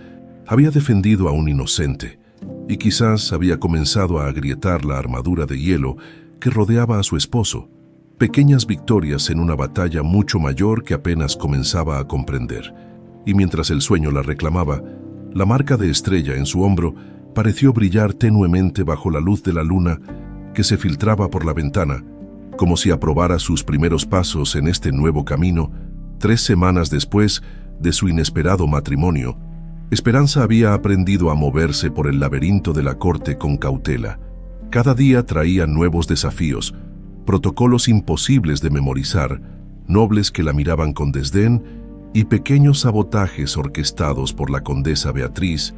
había defendido a un inocente, y quizás había comenzado a agrietar la armadura de hielo que rodeaba a su esposo. Pequeñas victorias en una batalla mucho mayor que apenas comenzaba a comprender. Y mientras el sueño la reclamaba, la marca de estrella en su hombro pareció brillar tenuemente bajo la luz de la luna que se filtraba por la ventana, como si aprobara sus primeros pasos en este nuevo camino. 3 semanas después de su inesperado matrimonio, Esperanza había aprendido a moverse por el laberinto de la corte con cautela. Cada día traía nuevos desafíos, protocolos imposibles de memorizar, nobles que la miraban con desdén y pequeños sabotajes orquestados por la condesa Beatriz.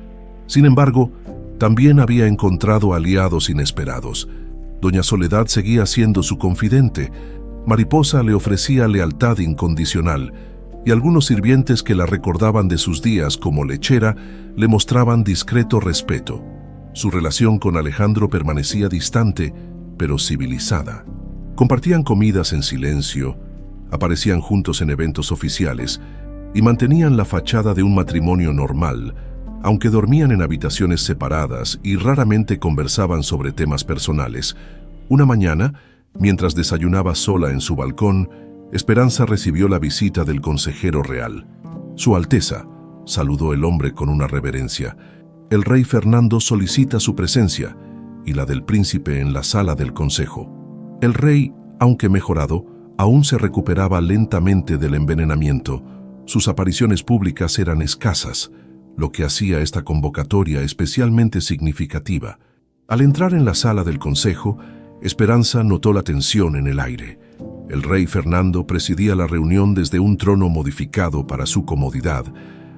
Sin embargo, también había encontrado aliados inesperados. Doña Soledad seguía siendo su confidente, Mariposa le ofrecía lealtad incondicional, y algunos sirvientes que la recordaban de sus días como lechera le mostraban discreto respeto. Su relación con Alejandro permanecía distante, pero civilizada. Compartían comidas en silencio, aparecían juntos en eventos oficiales y mantenían la fachada de un matrimonio normal, aunque dormían en habitaciones separadas y raramente conversaban sobre temas personales. Una mañana, Mientras desayunaba sola en su balcón, Esperanza recibió la visita del consejero real. «Su Alteza», saludó el hombre con una reverencia, «el rey Fernando solicita su presencia y la del príncipe en la sala del consejo». El rey, aunque mejorado, aún se recuperaba lentamente del envenenamiento. Sus apariciones públicas eran escasas, lo que hacía esta convocatoria especialmente significativa. Al entrar en la sala del consejo, Esperanza notó la tensión en el aire. El rey Fernando presidía la reunión desde un trono modificado para su comodidad.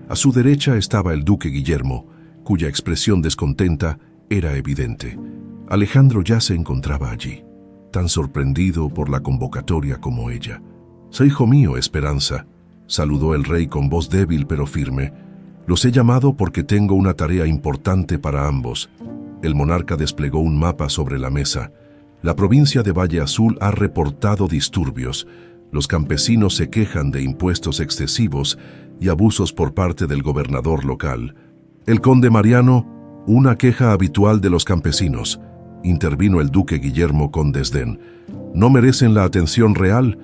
A su derecha estaba el duque Guillermo, cuya expresión descontenta era evidente. Alejandro ya se encontraba allí, tan sorprendido por la convocatoria como ella. «Sé hijo mío, Esperanza», saludó el rey con voz débil pero firme. «Los he llamado porque tengo una tarea importante para ambos». El monarca desplegó un mapa sobre la mesa. «La provincia de Valle Azul ha reportado disturbios. Los campesinos se quejan de impuestos excesivos y abusos por parte del gobernador local». «El conde Mariano, una queja habitual de los campesinos», intervino el duque Guillermo con desdén. «No merecen la atención real.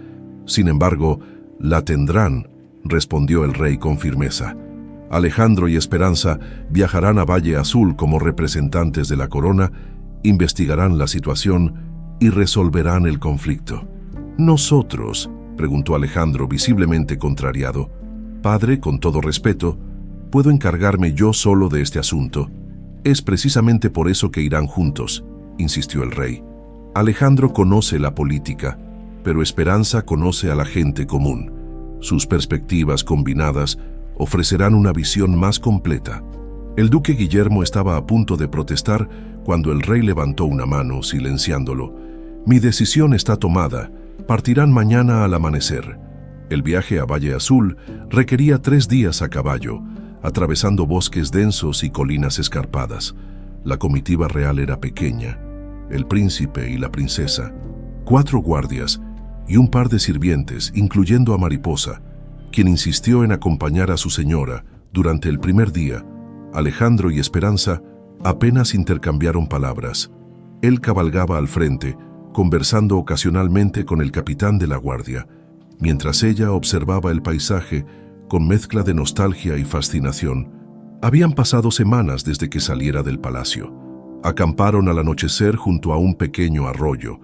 Sin embargo, la tendrán», respondió el rey con firmeza. «Alejandro y Esperanza viajarán a Valle Azul como representantes de la corona, investigarán la situación y resolverán el conflicto». «¿Nosotros?», preguntó Alejandro visiblemente contrariado. «Padre, con todo respeto, ¿puedo encargarme yo solo de este asunto?» «Es precisamente por eso que irán juntos», insistió el rey. «Alejandro conoce la política, pero Esperanza conoce a la gente común. Sus perspectivas combinadas ofrecerán una visión más completa». El duque Guillermo estaba a punto de protestar cuando el rey levantó una mano, silenciándolo. «Mi decisión está tomada. Partirán mañana al amanecer». El viaje a Valle Azul requería 3 días a caballo, atravesando bosques densos y colinas escarpadas. La comitiva real era pequeña. El príncipe y la princesa, 4 guardias y un par de sirvientes, incluyendo a Mariposa, quien insistió en acompañar a su señora. Durante el primer día, Alejandro y Esperanza apenas intercambiaron palabras. Él cabalgaba al frente, conversando ocasionalmente con el capitán de la guardia, mientras ella observaba el paisaje con mezcla de nostalgia y fascinación. Habían pasado semanas desde que saliera del palacio. Acamparon al anochecer junto a un pequeño arroyo,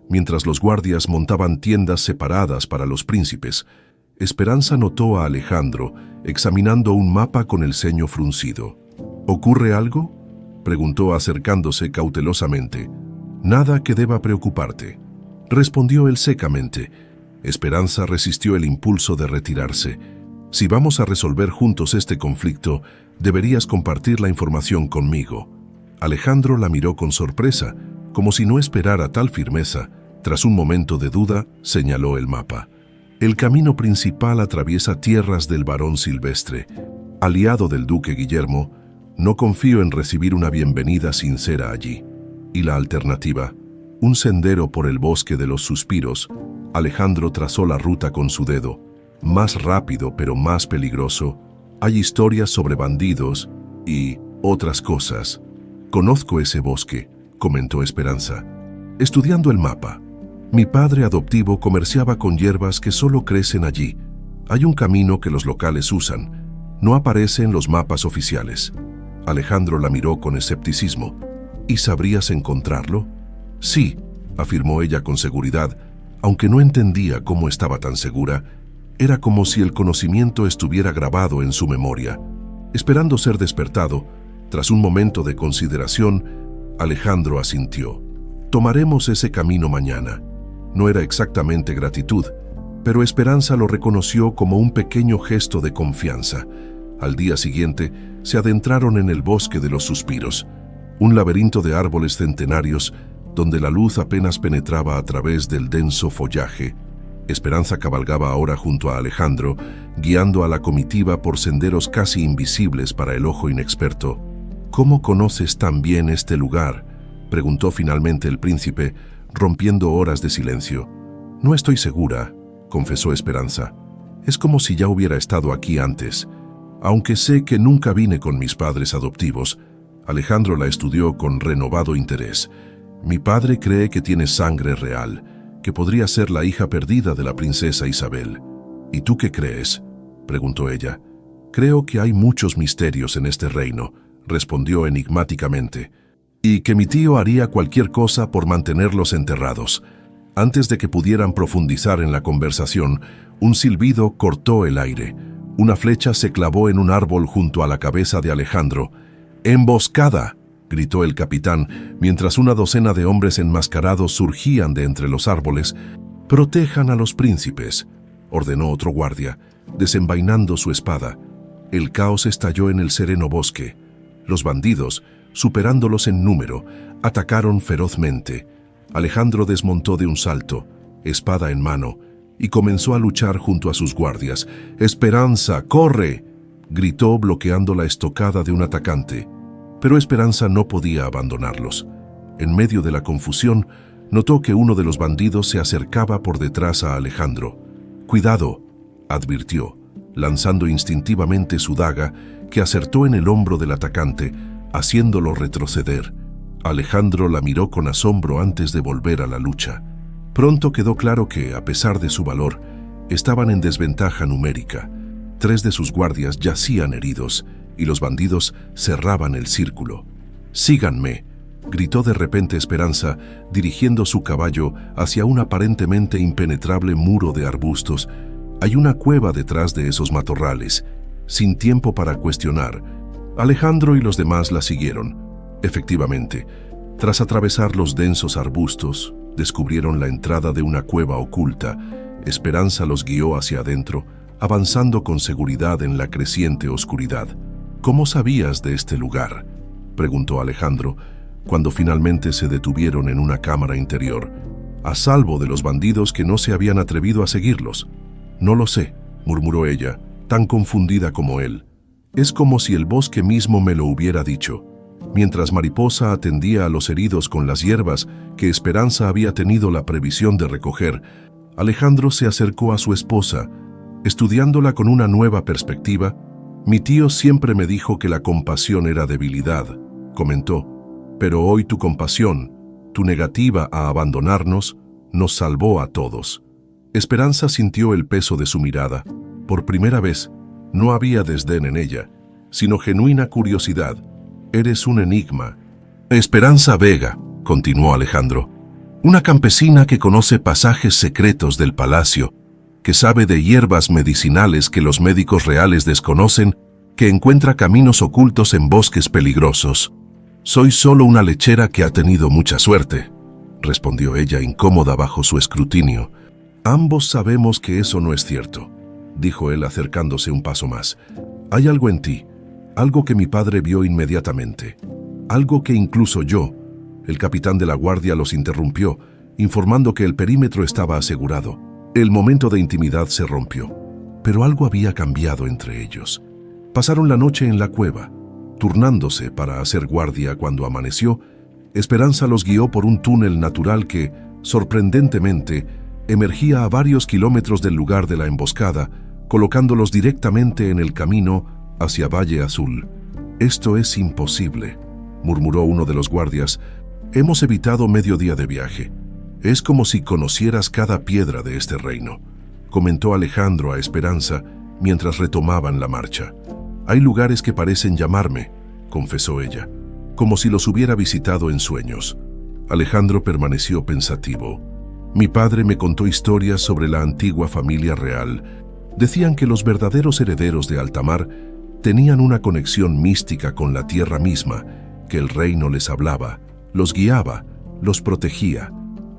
mientras los guardias montaban tiendas separadas para los príncipes. Esperanza notó a Alejandro examinando un mapa con el ceño fruncido. «¿Ocurre algo?», preguntó acercándose cautelosamente. «Nada que deba preocuparte», respondió él secamente. Esperanza resistió el impulso de retirarse. «Si vamos a resolver juntos este conflicto, deberías compartir la información conmigo». Alejandro la miró con sorpresa, como si no esperara tal firmeza. Tras un momento de duda, señaló el mapa. «El camino principal atraviesa tierras del barón Silvestre. Aliado del duque Guillermo, no confío en recibir una bienvenida sincera allí. Y la alternativa, un sendero por el bosque de los suspiros». Alejandro trazó la ruta con su dedo. «Más rápido, pero más peligroso. Hay historias sobre bandidos y otras cosas». «Conozco ese bosque», comentó Esperanza, estudiando el mapa. «Mi padre adoptivo comerciaba con hierbas que solo crecen allí. Hay un camino que los locales usan. No aparece en los mapas oficiales». Alejandro la miró con escepticismo. «¿Y sabrías encontrarlo?». «Sí», afirmó ella con seguridad, aunque no entendía cómo estaba tan segura. Era como si el conocimiento estuviera grabado en su memoria. Esperando ser despertado, tras un momento de consideración, Alejandro asintió. «Tomaremos ese camino mañana». No era exactamente gratitud, pero Esperanza lo reconoció como un pequeño gesto de confianza. Al día siguiente, se adentraron en el bosque de los suspiros, un laberinto de árboles centenarios donde la luz apenas penetraba a través del denso follaje. Esperanza cabalgaba ahora junto a Alejandro, guiando a la comitiva por senderos casi invisibles para el ojo inexperto. «¿Cómo conoces tan bien este lugar?», preguntó finalmente el príncipe, rompiendo horas de silencio. «No estoy segura», confesó Esperanza. «Es como si ya hubiera estado aquí antes. Aunque sé que nunca vine con mis padres adoptivos». Alejandro la estudió con renovado interés. «Mi padre cree que tienes sangre real. que podría ser la hija perdida de la princesa Isabel. ¿Y tú qué crees?, preguntó ella. Creo que hay muchos misterios en este reino, respondió enigmáticamente, y que mi tío haría cualquier cosa por mantenerlos enterrados. Antes de que pudieran profundizar en la conversación, un silbido cortó el aire. Una flecha se clavó en un árbol junto a la cabeza de Alejandro. ¡Emboscada!, gritó el capitán, mientras una docena de hombres enmascarados surgían de entre los árboles. «Protejan a los príncipes», ordenó otro guardia, desenvainando su espada. El caos estalló en el sereno bosque. Los bandidos, superándolos en número, atacaron ferozmente. Alejandro desmontó de un salto, espada en mano, y comenzó a luchar junto a sus guardias. «¡Esperanza, corre!», gritó bloqueando la estocada de un atacante. Pero Esperanza no podía abandonarlos. En medio de la confusión, notó que uno de los bandidos se acercaba por detrás a Alejandro. «Cuidado», advirtió, lanzando instintivamente su daga, que acertó en el hombro del atacante, haciéndolo retroceder. Alejandro la miró con asombro antes de volver a la lucha. Pronto quedó claro que, a pesar de su valor, estaban en desventaja numérica. 3 de sus guardias yacían heridos, y los bandidos cerraban el círculo. «Síganme», gritó de repente Esperanza, dirigiendo su caballo hacia un aparentemente impenetrable muro de arbustos. «Hay una cueva detrás de esos matorrales». Sin tiempo para cuestionar, Alejandro y los demás la siguieron. Efectivamente, tras atravesar los densos arbustos, descubrieron la entrada de una cueva oculta. Esperanza los guió hacia adentro, avanzando con seguridad en la creciente oscuridad. «¿Cómo sabías de este lugar?», preguntó Alejandro, cuando finalmente se detuvieron en una cámara interior, a salvo de los bandidos que no se habían atrevido a seguirlos. «No lo sé», murmuró ella, tan confundida como él. «Es como si el bosque mismo me lo hubiera dicho». Mientras Mariposa atendía a los heridos con las hierbas que Esperanza había tenido la previsión de recoger, Alejandro se acercó a su esposa, estudiándola con una nueva perspectiva. «Mi tío siempre me dijo que la compasión era debilidad», comentó, «pero hoy tu compasión, tu negativa a abandonarnos, nos salvó a todos». Esperanza sintió el peso de su mirada. Por primera vez, no había desdén en ella, sino genuina curiosidad. «Eres un enigma». «Esperanza Vega», continuó Alejandro, «una campesina que conoce pasajes secretos del palacio, que sabe de hierbas medicinales que los médicos reales desconocen, que encuentra caminos ocultos en bosques peligrosos». «Soy solo una lechera que ha tenido mucha suerte», respondió ella incómoda bajo su escrutinio. «Ambos sabemos que eso no es cierto», dijo él acercándose un paso más. «Hay algo en ti, algo que mi padre vio inmediatamente, algo que incluso yo». El capitán de la guardia los interrumpió, informando que el perímetro estaba asegurado. El momento de intimidad se rompió, pero algo había cambiado entre ellos. Pasaron la noche en la cueva, turnándose para hacer guardia. Cuando amaneció, Esperanza los guió por un túnel natural que, sorprendentemente, emergía a varios kilómetros del lugar de la emboscada, colocándolos directamente en el camino hacia Valle Azul. «Esto es imposible», murmuró uno de los guardias. «Hemos evitado medio día de viaje. Es como si conocieras cada piedra de este reino», comentó Alejandro a Esperanza mientras retomaban la marcha. «Hay lugares que parecen llamarme», confesó ella, «como si los hubiera visitado en sueños». Alejandro permaneció pensativo. «Mi padre me contó historias sobre la antigua familia real. Decían que los verdaderos herederos de Altamar tenían una conexión mística con la tierra misma, que el reino les hablaba, los guiaba, los protegía».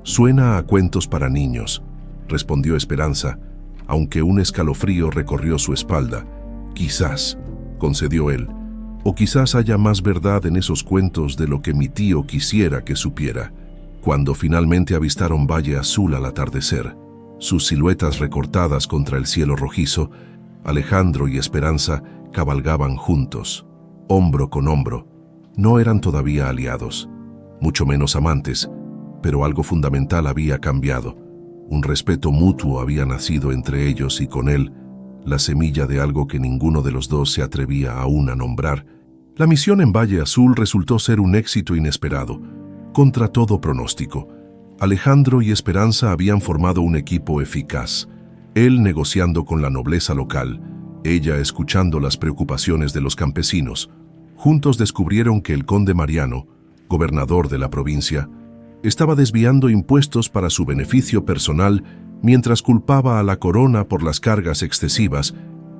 «Suena a cuentos para niños», respondió Esperanza, aunque un escalofrío recorrió su espalda. «Quizás», concedió él, «o quizás haya más verdad en esos cuentos de lo que mi tío quisiera que supiera». Cuando finalmente avistaron Valle Azul al atardecer, sus siluetas recortadas contra el cielo rojizo, Alejandro y Esperanza cabalgaban juntos, hombro con hombro. No eran todavía aliados, mucho menos amantes, pero algo fundamental había cambiado. Un respeto mutuo había nacido entre ellos y con él, la semilla de algo que ninguno de los dos se atrevía aún a nombrar. La misión en Valle Azul resultó ser un éxito inesperado, contra todo pronóstico. Alejandro y Esperanza habían formado un equipo eficaz, él negociando con la nobleza local, ella escuchando las preocupaciones de los campesinos. Juntos descubrieron que el conde Mariano, gobernador de la provincia, estaba desviando impuestos para su beneficio personal mientras culpaba a la corona por las cargas excesivas.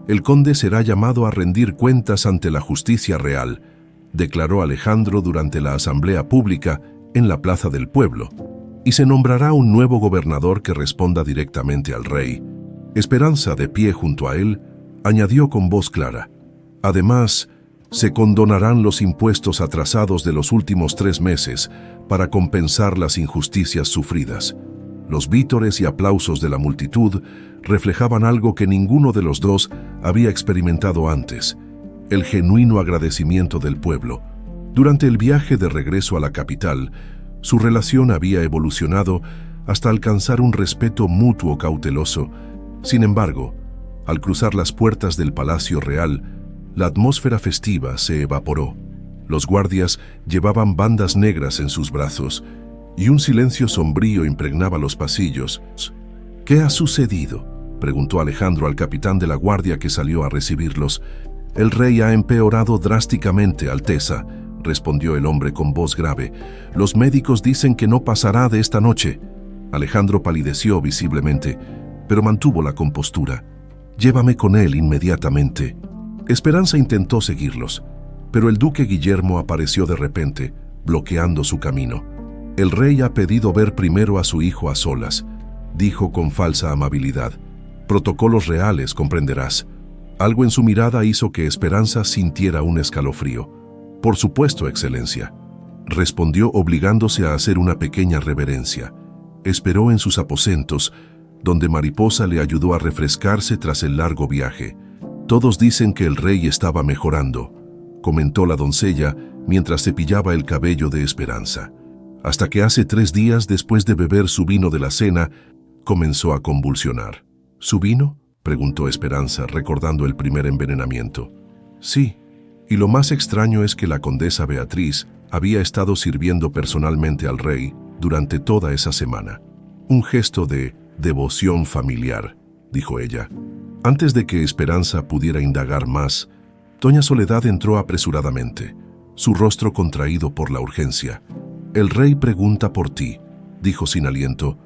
El conde será llamado a rendir cuentas ante la justicia real, declaró Alejandro durante la asamblea pública en la plaza del pueblo, y se nombrará un nuevo gobernador que responda directamente al rey. Esperanza, de pie junto a él, añadió con voz clara: además, se condonarán los impuestos atrasados de los últimos 3 meses para compensar las injusticias sufridas. Los vítores y aplausos de la multitud reflejaban algo que ninguno de los dos había experimentado antes: el genuino agradecimiento del pueblo. Durante el viaje de regreso a la capital, su relación había evolucionado hasta alcanzar un respeto mutuo cauteloso. Sin embargo, al cruzar las puertas del Palacio Real, la atmósfera festiva se evaporó. Los guardias llevaban bandas negras en sus brazos y un silencio sombrío impregnaba los pasillos. «¿Qué ha sucedido?», preguntó Alejandro al capitán de la guardia que salió a recibirlos. «El rey ha empeorado drásticamente, Alteza», respondió el hombre con voz grave. «Los médicos dicen que no pasará de esta noche». Alejandro palideció visiblemente, pero mantuvo la compostura. «Llévame con él inmediatamente». Esperanza intentó seguirlos, pero el duque Guillermo apareció de repente, bloqueando su camino. «El rey ha pedido ver primero a su hijo a solas», dijo con falsa amabilidad. «Protocolos reales, comprenderás». Algo en su mirada hizo que Esperanza sintiera un escalofrío. «Por supuesto, excelencia», respondió obligándose a hacer una pequeña reverencia. Esperó en sus aposentos, donde Mariposa le ayudó a refrescarse tras el largo viaje. «Todos dicen que el rey estaba mejorando», comentó la doncella mientras cepillaba el cabello de Esperanza. «Hasta que hace 3 días, después de beber su vino de la cena, comenzó a convulsionar». «¿Su vino?», preguntó Esperanza, recordando el primer envenenamiento. «Sí, y lo más extraño es que la condesa Beatriz había estado sirviendo personalmente al rey durante toda esa semana. Un gesto de devoción familiar», dijo ella. Antes de que Esperanza pudiera indagar más, doña Soledad entró apresuradamente, su rostro contraído por la urgencia. «El rey pregunta por ti», dijo sin aliento.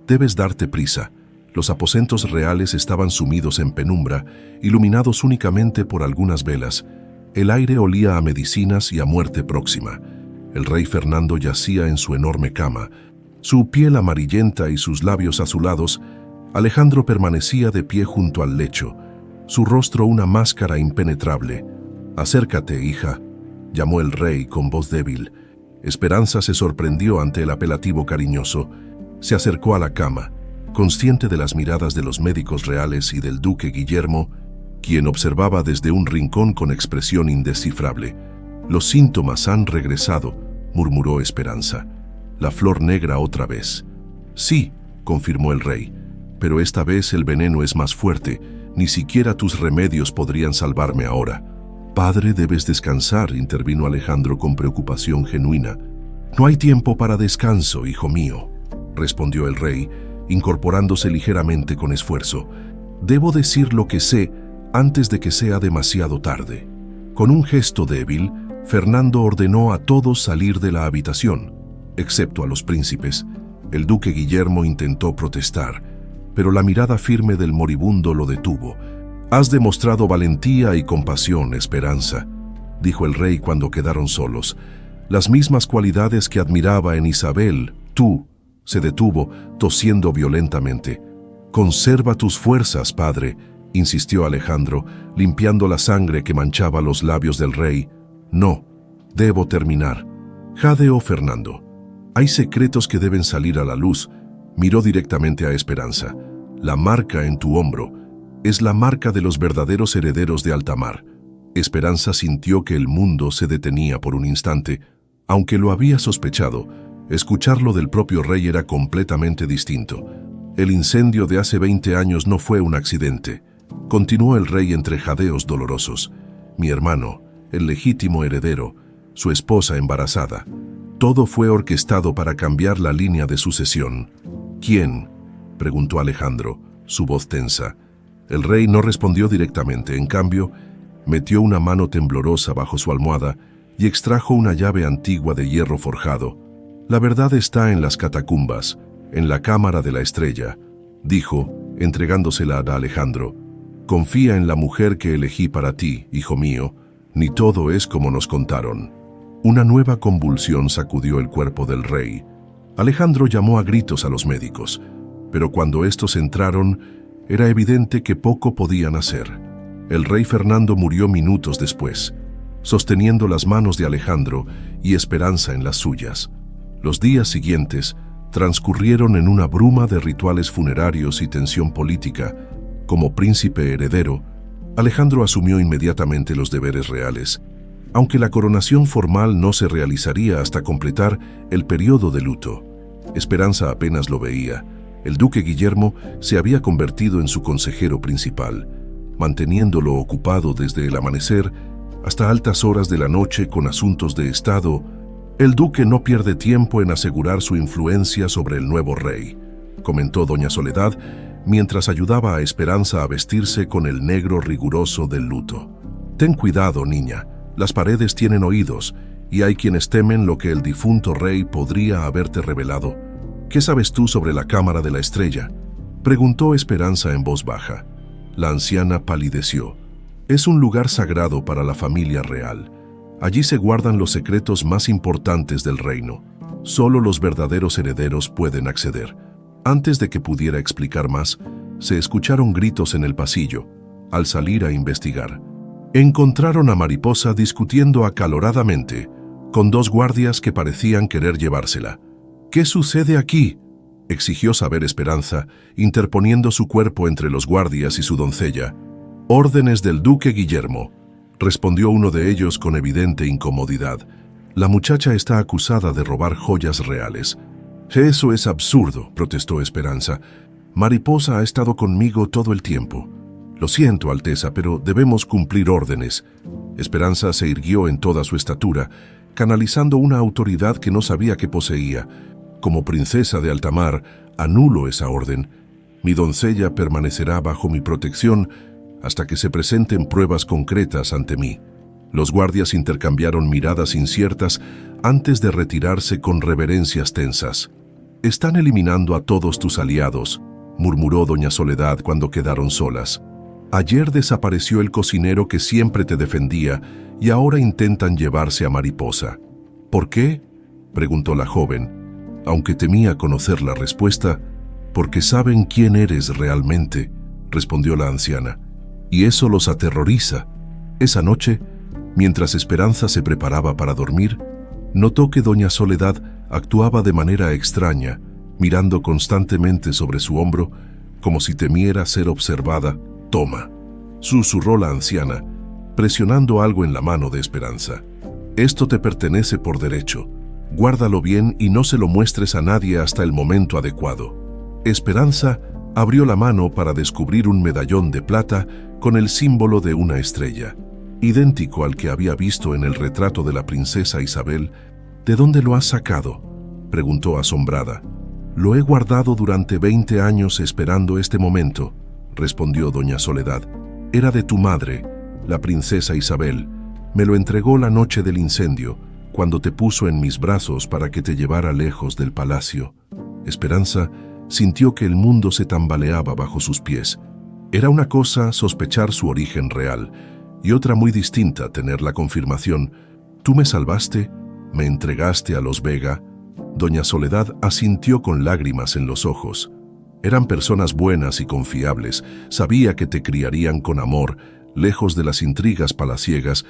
«Debes darte prisa». Los aposentos reales estaban sumidos en penumbra, iluminados únicamente por algunas velas. El aire olía a medicinas y a muerte próxima. El rey Fernando yacía en su enorme cama, su piel amarillenta y sus labios azulados. Alejandro permanecía de pie junto al lecho, su rostro una máscara impenetrable. «Acércate, hija», llamó el rey con voz débil. Esperanza se sorprendió ante el apelativo cariñoso. Se acercó a la cama, consciente de las miradas de los médicos reales y del duque Guillermo, quien observaba desde un rincón con expresión indescifrable. «Los síntomas han regresado», murmuró Esperanza. «La flor negra otra vez». «Sí», confirmó el rey, «pero esta vez el veneno es más fuerte. Ni siquiera tus remedios podrían salvarme ahora». «Padre, debes descansar», intervino Alejandro con preocupación genuina. «No hay tiempo para descanso, hijo mío», respondió el rey, incorporándose ligeramente con esfuerzo. «Debo decir lo que sé antes de que sea demasiado tarde». Con un gesto débil, Fernando ordenó a todos salir de la habitación, excepto a los príncipes. El duque Guillermo intentó protestar, pero la mirada firme del moribundo lo detuvo. «Has demostrado valentía y compasión, Esperanza», dijo el rey cuando quedaron solos. «Las mismas cualidades que admiraba en Isabel, tú». Se detuvo, tosiendo violentamente. «Conserva tus fuerzas, padre», insistió Alejandro, limpiando la sangre que manchaba los labios del rey. «No, debo terminar». «Jadeó Fernando. Hay secretos que deben salir a la luz». Miró directamente a Esperanza. «La marca en tu hombro es la marca de los verdaderos herederos de Altamar». Esperanza sintió que el mundo se detenía por un instante. Aunque lo había sospechado, escucharlo del propio rey era completamente distinto. «El incendio de hace 20 años no fue un accidente», continuó el rey entre jadeos dolorosos. «Mi hermano, el legítimo heredero, su esposa embarazada. Todo fue orquestado para cambiar la línea de sucesión. ¿Quién?, preguntó Alejandro, su voz tensa. El rey no respondió directamente, en cambio, metió una mano temblorosa bajo su almohada y extrajo una llave antigua de hierro forjado. La verdad está en las catacumbas, en la cámara de la estrella, dijo, entregándosela a Alejandro. Confía en la mujer que elegí para ti, hijo mío, ni todo es como nos contaron. Una nueva convulsión sacudió el cuerpo del rey. Alejandro llamó a gritos a los médicos, pero cuando estos entraron, era evidente que poco podían hacer. El rey Fernando murió minutos después, sosteniendo las manos de Alejandro y Esperanza en las suyas. Los días siguientes transcurrieron en una bruma de rituales funerarios y tensión política. Como príncipe heredero, Alejandro asumió inmediatamente los deberes reales, aunque la coronación formal no se realizaría hasta completar el periodo de luto. Esperanza apenas lo veía. El duque Guillermo se había convertido en su consejero principal, manteniéndolo ocupado desde el amanecer hasta altas horas de la noche con asuntos de Estado. El duque no pierde tiempo en asegurar su influencia sobre el nuevo rey, comentó doña Soledad, mientras ayudaba a Esperanza a vestirse con el negro riguroso del luto. Ten cuidado, niña, las paredes tienen oídos y hay quienes temen lo que el difunto rey podría haberte revelado. ¿Qué sabes tú sobre la cámara de la estrella?, preguntó Esperanza en voz baja. La anciana palideció. Es un lugar sagrado para la familia real. Allí se guardan los secretos más importantes del reino. Solo los verdaderos herederos pueden acceder. Antes de que pudiera explicar más, se escucharon gritos en el pasillo. Al salir a investigar, encontraron a Mariposa discutiendo acaloradamente con dos guardias que parecían querer llevársela. ¿Qué sucede aquí?, exigió saber Esperanza, interponiendo su cuerpo entre los guardias y su doncella. Órdenes del duque Guillermo, respondió uno de ellos con evidente incomodidad. La muchacha está acusada de robar joyas reales. Eso es absurdo, protestó Esperanza. Mariposa ha estado conmigo todo el tiempo. Lo siento, Alteza, pero debemos cumplir órdenes. Esperanza se irguió en toda su estatura, canalizando una autoridad que no sabía que poseía. Como princesa de Altamar, anulo esa orden. Mi doncella permanecerá bajo mi protección hasta que se presenten pruebas concretas ante mí. Los guardias intercambiaron miradas inciertas antes de retirarse con reverencias tensas. Están eliminando a todos tus aliados, murmuró doña Soledad cuando quedaron solas. Ayer desapareció el cocinero que siempre te defendía y ahora intentan llevarse a Mariposa. ¿Por qué?, preguntó la joven. Aunque temía conocer la respuesta, porque saben quién eres realmente, respondió la anciana. Y eso los aterroriza. Esa noche, mientras Esperanza se preparaba para dormir, notó que doña Soledad actuaba de manera extraña, mirando constantemente sobre su hombro, como si temiera ser observada. «Toma», susurró la anciana, presionando algo en la mano de Esperanza. «Esto te pertenece por derecho. Guárdalo bien y no se lo muestres a nadie hasta el momento adecuado». Esperanza abrió la mano para descubrir un medallón de plata con el símbolo de una estrella, idéntico al que había visto en el retrato de la princesa Isabel. «¿De dónde lo has sacado?», preguntó asombrada. «Lo he guardado durante 20 años esperando este momento», respondió doña Soledad. «Era de tu madre, la princesa Isabel. Me lo entregó la noche del incendio, cuando te puso en mis brazos para que te llevara lejos del palacio». Esperanza sintió que el mundo se tambaleaba bajo sus pies. Era una cosa sospechar su origen real, y otra muy distinta tener la confirmación. «¿Tú me salvaste? ¿Me entregaste a los Vega?». Doña Soledad asintió con lágrimas en los ojos. Eran personas buenas y confiables. Sabía que te criarían con amor, lejos de las intrigas palaciegas.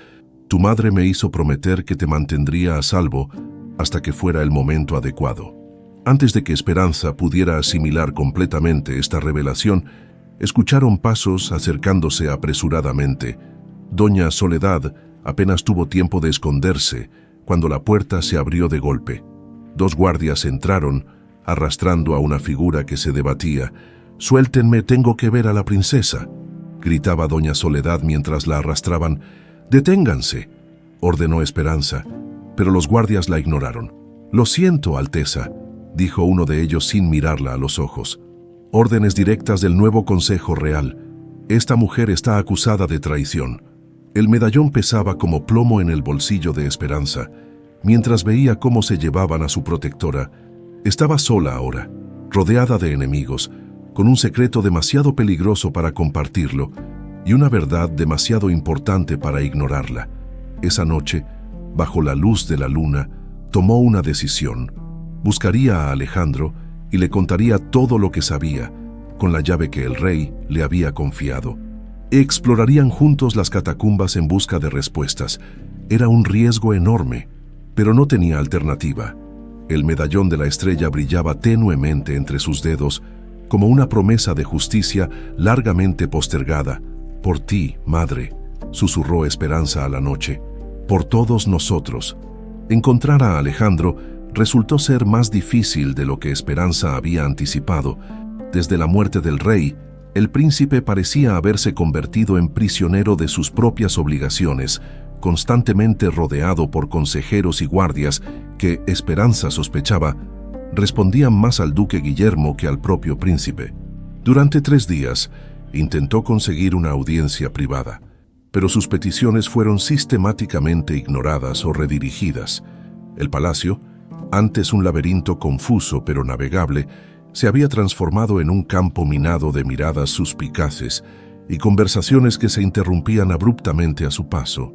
Tu madre me hizo prometer que te mantendría a salvo hasta que fuera el momento adecuado. Antes de que Esperanza pudiera asimilar completamente esta revelación, escucharon pasos acercándose apresuradamente. Doña Soledad apenas tuvo tiempo de esconderse cuando la puerta se abrió de golpe. Dos guardias entraron, arrastrando a una figura que se debatía. «Suéltenme, tengo que ver a la princesa», gritaba doña Soledad mientras la arrastraban. «Deténganse», ordenó Esperanza, pero los guardias la ignoraron. «Lo siento, Alteza», dijo uno de ellos sin mirarla a los ojos. «Órdenes directas del nuevo Consejo Real. Esta mujer está acusada de traición». El medallón pesaba como plomo en el bolsillo de Esperanza, mientras veía cómo se llevaban a su protectora. Estaba sola ahora, rodeada de enemigos, con un secreto demasiado peligroso para compartirlo y una verdad demasiado importante para ignorarla. Esa noche, bajo la luz de la luna, tomó una decisión. Buscaría a Alejandro y le contaría todo lo que sabía, con la llave que el rey le había confiado. Explorarían juntos las catacumbas en busca de respuestas. Era un riesgo enorme, pero no tenía alternativa. El medallón de la estrella brillaba tenuemente entre sus dedos, como una promesa de justicia largamente postergada. «Por ti, madre», susurró Esperanza a la noche, «por todos nosotros». Encontrar a Alejandro resultó ser más difícil de lo que Esperanza había anticipado. Desde la muerte del rey, el príncipe parecía haberse convertido en prisionero de sus propias obligaciones, constantemente rodeado por consejeros y guardias que, Esperanza sospechaba, respondían más al duque Guillermo que al propio príncipe. Durante 3 días, intentó conseguir una audiencia privada, pero sus peticiones fueron sistemáticamente ignoradas o redirigidas. El palacio, antes un laberinto confuso pero navegable, se había transformado en un campo minado de miradas suspicaces y conversaciones que se interrumpían abruptamente a su paso.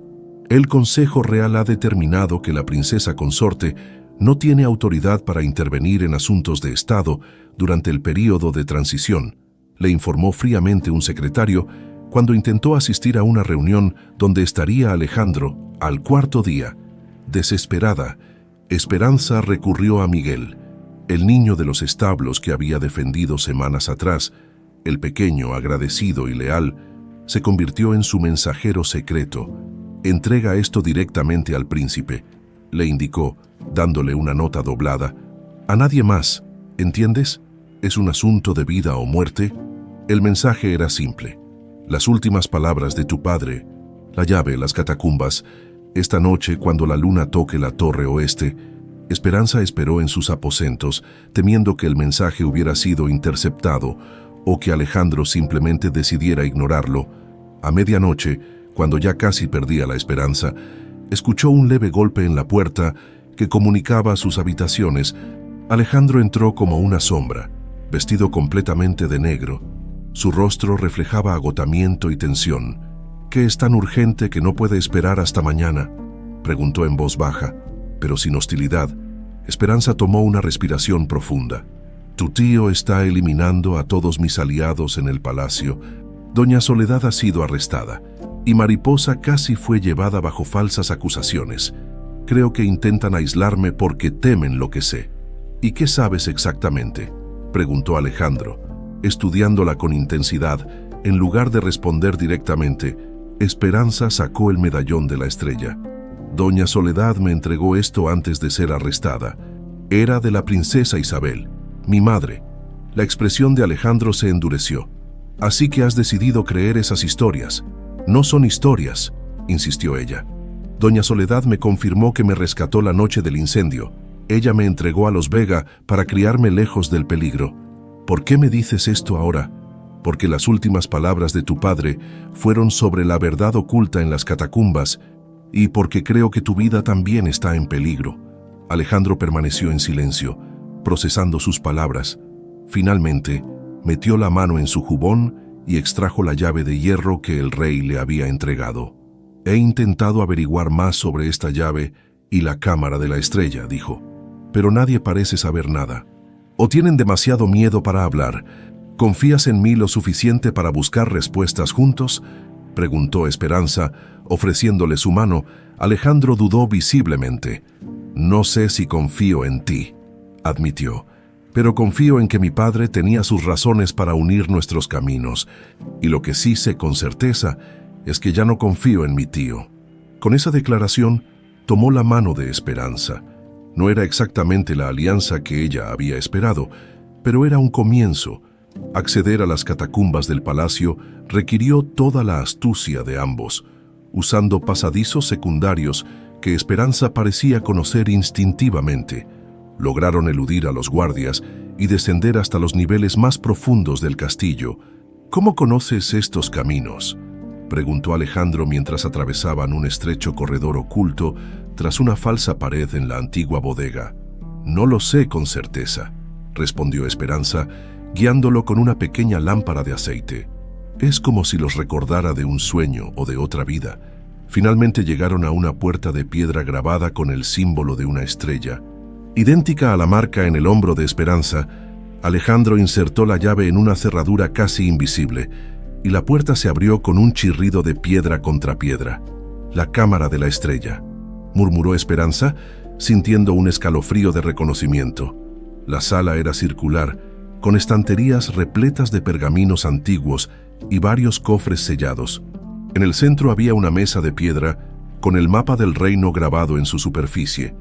El Consejo Real ha determinado que la princesa consorte no tiene autoridad para intervenir en asuntos de Estado durante el período de transición, le informó fríamente un secretario cuando intentó asistir a una reunión donde estaría Alejandro al 4.º día. Desesperada, Esperanza recurrió a Miguel, el niño de los establos que había defendido semanas atrás. El pequeño, agradecido y leal, se convirtió en su mensajero secreto. «Entrega esto directamente al príncipe», le indicó, dándole una nota doblada. «A nadie más, ¿entiendes? Es un asunto de vida o muerte». El mensaje era simple. «Las últimas palabras de tu padre, la llave, las catacumbas. Esta noche, cuando la luna toque la torre oeste». Esperanza esperó en sus aposentos, temiendo que el mensaje hubiera sido interceptado o que Alejandro simplemente decidiera ignorarlo. A medianoche, cuando ya casi perdía la esperanza, escuchó un leve golpe en la puerta que comunicaba sus habitaciones. Alejandro entró como una sombra, vestido completamente de negro. Su rostro reflejaba agotamiento y tensión. «¿Qué es tan urgente que no puede esperar hasta mañana?», preguntó en voz baja, pero sin hostilidad. Esperanza tomó una respiración profunda. «Tu tío está eliminando a todos mis aliados en el palacio. Doña Soledad ha sido arrestada y Mariposa casi fue llevada bajo falsas acusaciones. Creo que intentan aislarme porque temen lo que sé». «¿Y qué sabes exactamente?», preguntó Alejandro, estudiándola con intensidad. En lugar de responder directamente, Esperanza sacó el medallón de la estrella. «Doña Soledad me entregó esto antes de ser arrestada. Era de la princesa Isabel, mi madre». La expresión de Alejandro se endureció. «Así que has decidido creer esas historias». «No son historias», insistió ella. «Doña Soledad me confirmó que me rescató la noche del incendio. Ella me entregó a los Vega para criarme lejos del peligro». «¿Por qué me dices esto ahora?». «Porque las últimas palabras de tu padre fueron sobre la verdad oculta en las catacumbas y porque creo que tu vida también está en peligro». Alejandro permaneció en silencio, procesando sus palabras. Finalmente, metió la mano en su jubón y extrajo la llave de hierro que el rey le había entregado. «He intentado averiguar más sobre esta llave y la cámara de la estrella», dijo, «pero nadie parece saber nada. ¿O tienen demasiado miedo para hablar? ¿Confías en mí lo suficiente para buscar respuestas juntos?», preguntó Esperanza, ofreciéndole su mano. Alejandro dudó visiblemente. «No sé si confío en ti», admitió, «pero confío en que mi padre tenía sus razones para unir nuestros caminos, y lo que sí sé con certeza es que ya no confío en mi tío». Con esa declaración, tomó la mano de Esperanza. No era exactamente la alianza que ella había esperado, pero era un comienzo. Acceder a las catacumbas del palacio requirió toda la astucia de ambos, usando pasadizos secundarios que Esperanza parecía conocer instintivamente. Lograron eludir a los guardias y descender hasta los niveles más profundos del castillo. ¿Cómo conoces estos caminos?, preguntó Alejandro mientras atravesaban un estrecho corredor oculto tras una falsa pared en la antigua bodega. No lo sé con certeza, respondió Esperanza, guiándolo con una pequeña lámpara de aceite. Es como si los recordara de un sueño o de otra vida. Finalmente llegaron a una puerta de piedra grabada con el símbolo de una estrella. Idéntica a la marca en el hombro de Esperanza, Alejandro insertó la llave en una cerradura casi invisible y la puerta se abrió con un chirrido de piedra contra piedra. «La cámara de la estrella», murmuró Esperanza, sintiendo un escalofrío de reconocimiento. La sala era circular, con estanterías repletas de pergaminos antiguos y varios cofres sellados. En el centro había una mesa de piedra con el mapa del reino grabado en su superficie.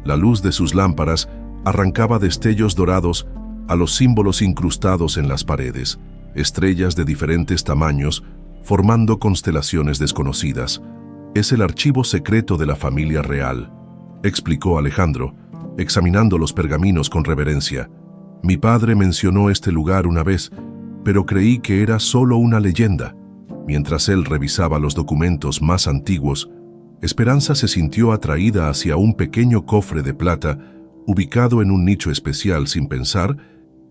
La luz de sus lámparas arrancaba destellos dorados a los símbolos incrustados en las paredes, estrellas de diferentes tamaños, formando constelaciones desconocidas. «Es el archivo secreto de la familia real», explicó Alejandro, examinando los pergaminos con reverencia. «Mi padre mencionó este lugar una vez, pero creí que era solo una leyenda». Mientras él revisaba los documentos más antiguos, Esperanza se sintió atraída hacia un pequeño cofre de plata ubicado en un nicho especial. Sin pensar,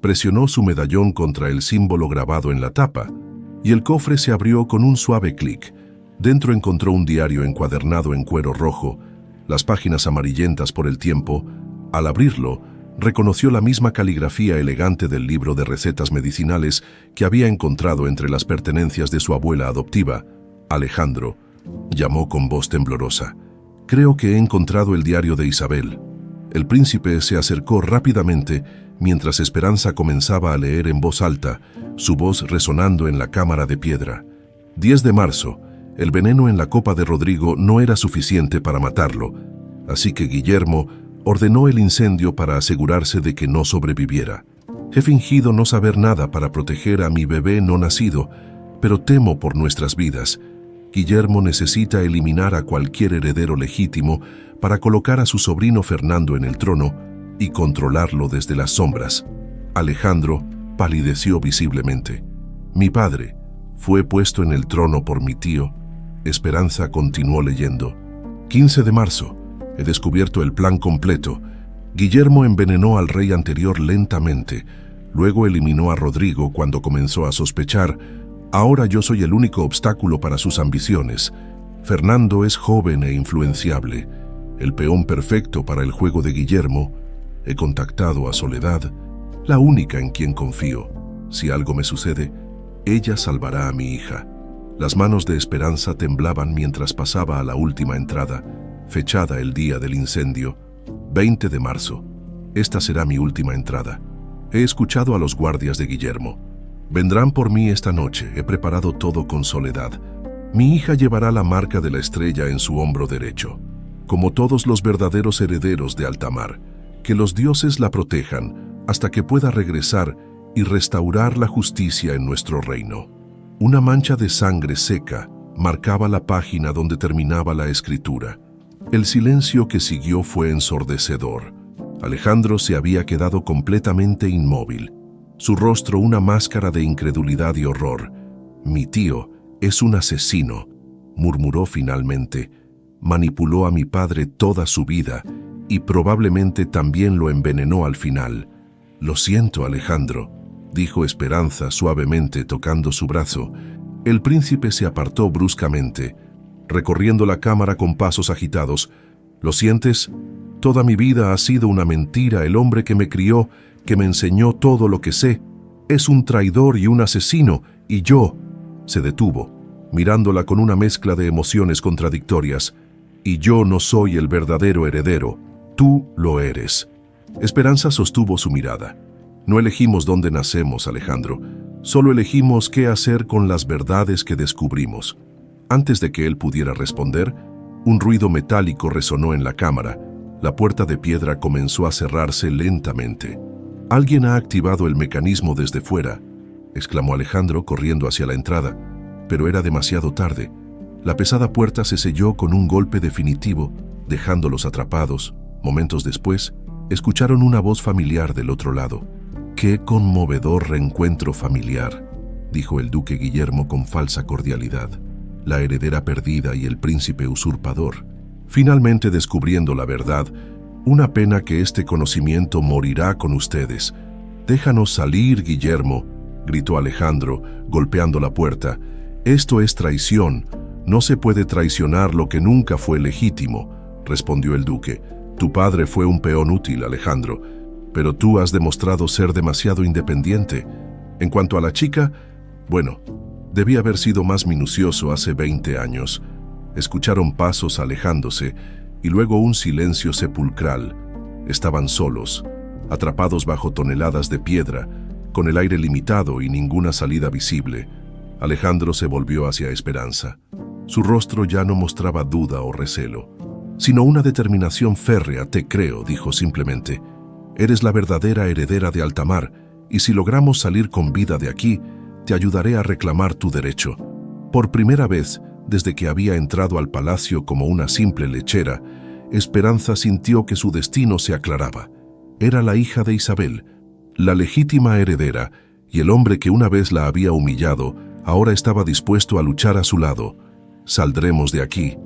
presionó su medallón contra el símbolo grabado en la tapa, y el cofre se abrió con un suave clic. Dentro encontró un diario encuadernado en cuero rojo, las páginas amarillentas por el tiempo. Al abrirlo, reconoció la misma caligrafía elegante del libro de recetas medicinales que había encontrado entre las pertenencias de su abuela adoptiva. «Alejandro», llamó con voz temblorosa, «creo que he encontrado el diario de Isabel». El príncipe se acercó rápidamente mientras Esperanza comenzaba a leer en voz alta, su voz resonando en la cámara de piedra. 10 de marzo. El veneno en la copa de Rodrigo no era suficiente para matarlo, así que Guillermo ordenó el incendio para asegurarse de que no sobreviviera. He fingido no saber nada para proteger a mi bebé no nacido, pero temo por nuestras vidas. Guillermo necesita eliminar a cualquier heredero legítimo para colocar a su sobrino Fernando en el trono y controlarlo desde las sombras. Alejandro palideció visiblemente. «Mi padre fue puesto en el trono por mi tío». Esperanza continuó leyendo. 15 de marzo. He descubierto el plan completo. Guillermo envenenó al rey anterior lentamente. Luego eliminó a Rodrigo cuando comenzó a sospechar. Ahora yo soy el único obstáculo para sus ambiciones. Fernando es joven e influenciable, el peón perfecto para el juego de Guillermo. He contactado a Soledad, la única en quien confío. Si algo me sucede, ella salvará a mi hija». Las manos de Esperanza temblaban mientras pasaba a la última entrada, fechada el día del incendio, 20 de marzo. Esta será mi última entrada. He escuchado a los guardias de Guillermo. Vendrán por mí esta noche. He preparado todo con Soledad. Mi hija llevará la marca de la estrella en su hombro derecho. Como todos los verdaderos herederos de Altamar, que los dioses la protejan hasta que pueda regresar y restaurar la justicia en nuestro reino. Una mancha de sangre seca marcaba la página donde terminaba la escritura. El silencio que siguió fue ensordecedor. Alejandro se había quedado completamente inmóvil, su rostro una máscara de incredulidad y horror. «Mi tío es un asesino», murmuró finalmente. «Manipuló a mi padre toda su vida y probablemente también lo envenenó al final». «Lo siento, Alejandro», dijo Esperanza suavemente tocando su brazo. El príncipe se apartó bruscamente, recorriendo la cámara con pasos agitados. «¿Lo sientes? Toda mi vida ha sido una mentira. El hombre que me crió, que me enseñó todo lo que sé, es un traidor y un asesino, y yo…» Se detuvo, mirándola con una mezcla de emociones contradictorias. «Y yo no soy el verdadero heredero. Tú lo eres». Esperanza sostuvo su mirada. «No elegimos dónde nacemos, Alejandro. Solo elegimos qué hacer con las verdades que descubrimos». Antes de que él pudiera responder, un ruido metálico resonó en la cámara. La puerta de piedra comenzó a cerrarse lentamente. «Alguien ha activado el mecanismo desde fuera», exclamó Alejandro corriendo hacia la entrada. Pero era demasiado tarde. La pesada puerta se selló con un golpe definitivo, dejándolos atrapados. Momentos después, Escucharon una voz familiar del otro lado. «¡Qué conmovedor reencuentro familiar!», dijo el duque Guillermo con falsa cordialidad. «La heredera perdida y el príncipe usurpador. Finalmente descubriendo la verdad, una pena que este conocimiento morirá con ustedes. Déjanos salir, Guillermo», gritó Alejandro, golpeando la puerta. «Esto es traición. No se puede traicionar lo que nunca fue legítimo», respondió el duque. «Tu padre fue un peón útil, Alejandro, pero tú has demostrado ser demasiado independiente. En cuanto a la chica, bueno, debí haber sido más minucioso hace 20 años». Escucharon pasos alejándose y luego un silencio sepulcral. Estaban solos, atrapados bajo toneladas de piedra, con el aire limitado y ninguna salida visible. Alejandro se volvió hacia Esperanza. Su rostro ya no mostraba duda o recelo, sino una determinación férrea. «Te creo», dijo simplemente. «Eres la verdadera heredera de Altamar, y si logramos salir con vida de aquí, te ayudaré a reclamar tu derecho». Por primera vez, desde que había entrado al palacio como una simple lechera, Esperanza sintió que su destino se aclaraba. Era la hija de Isabel, la legítima heredera, y el hombre que una vez la había humillado, ahora estaba dispuesto a luchar a su lado. «Saldremos de aquí»,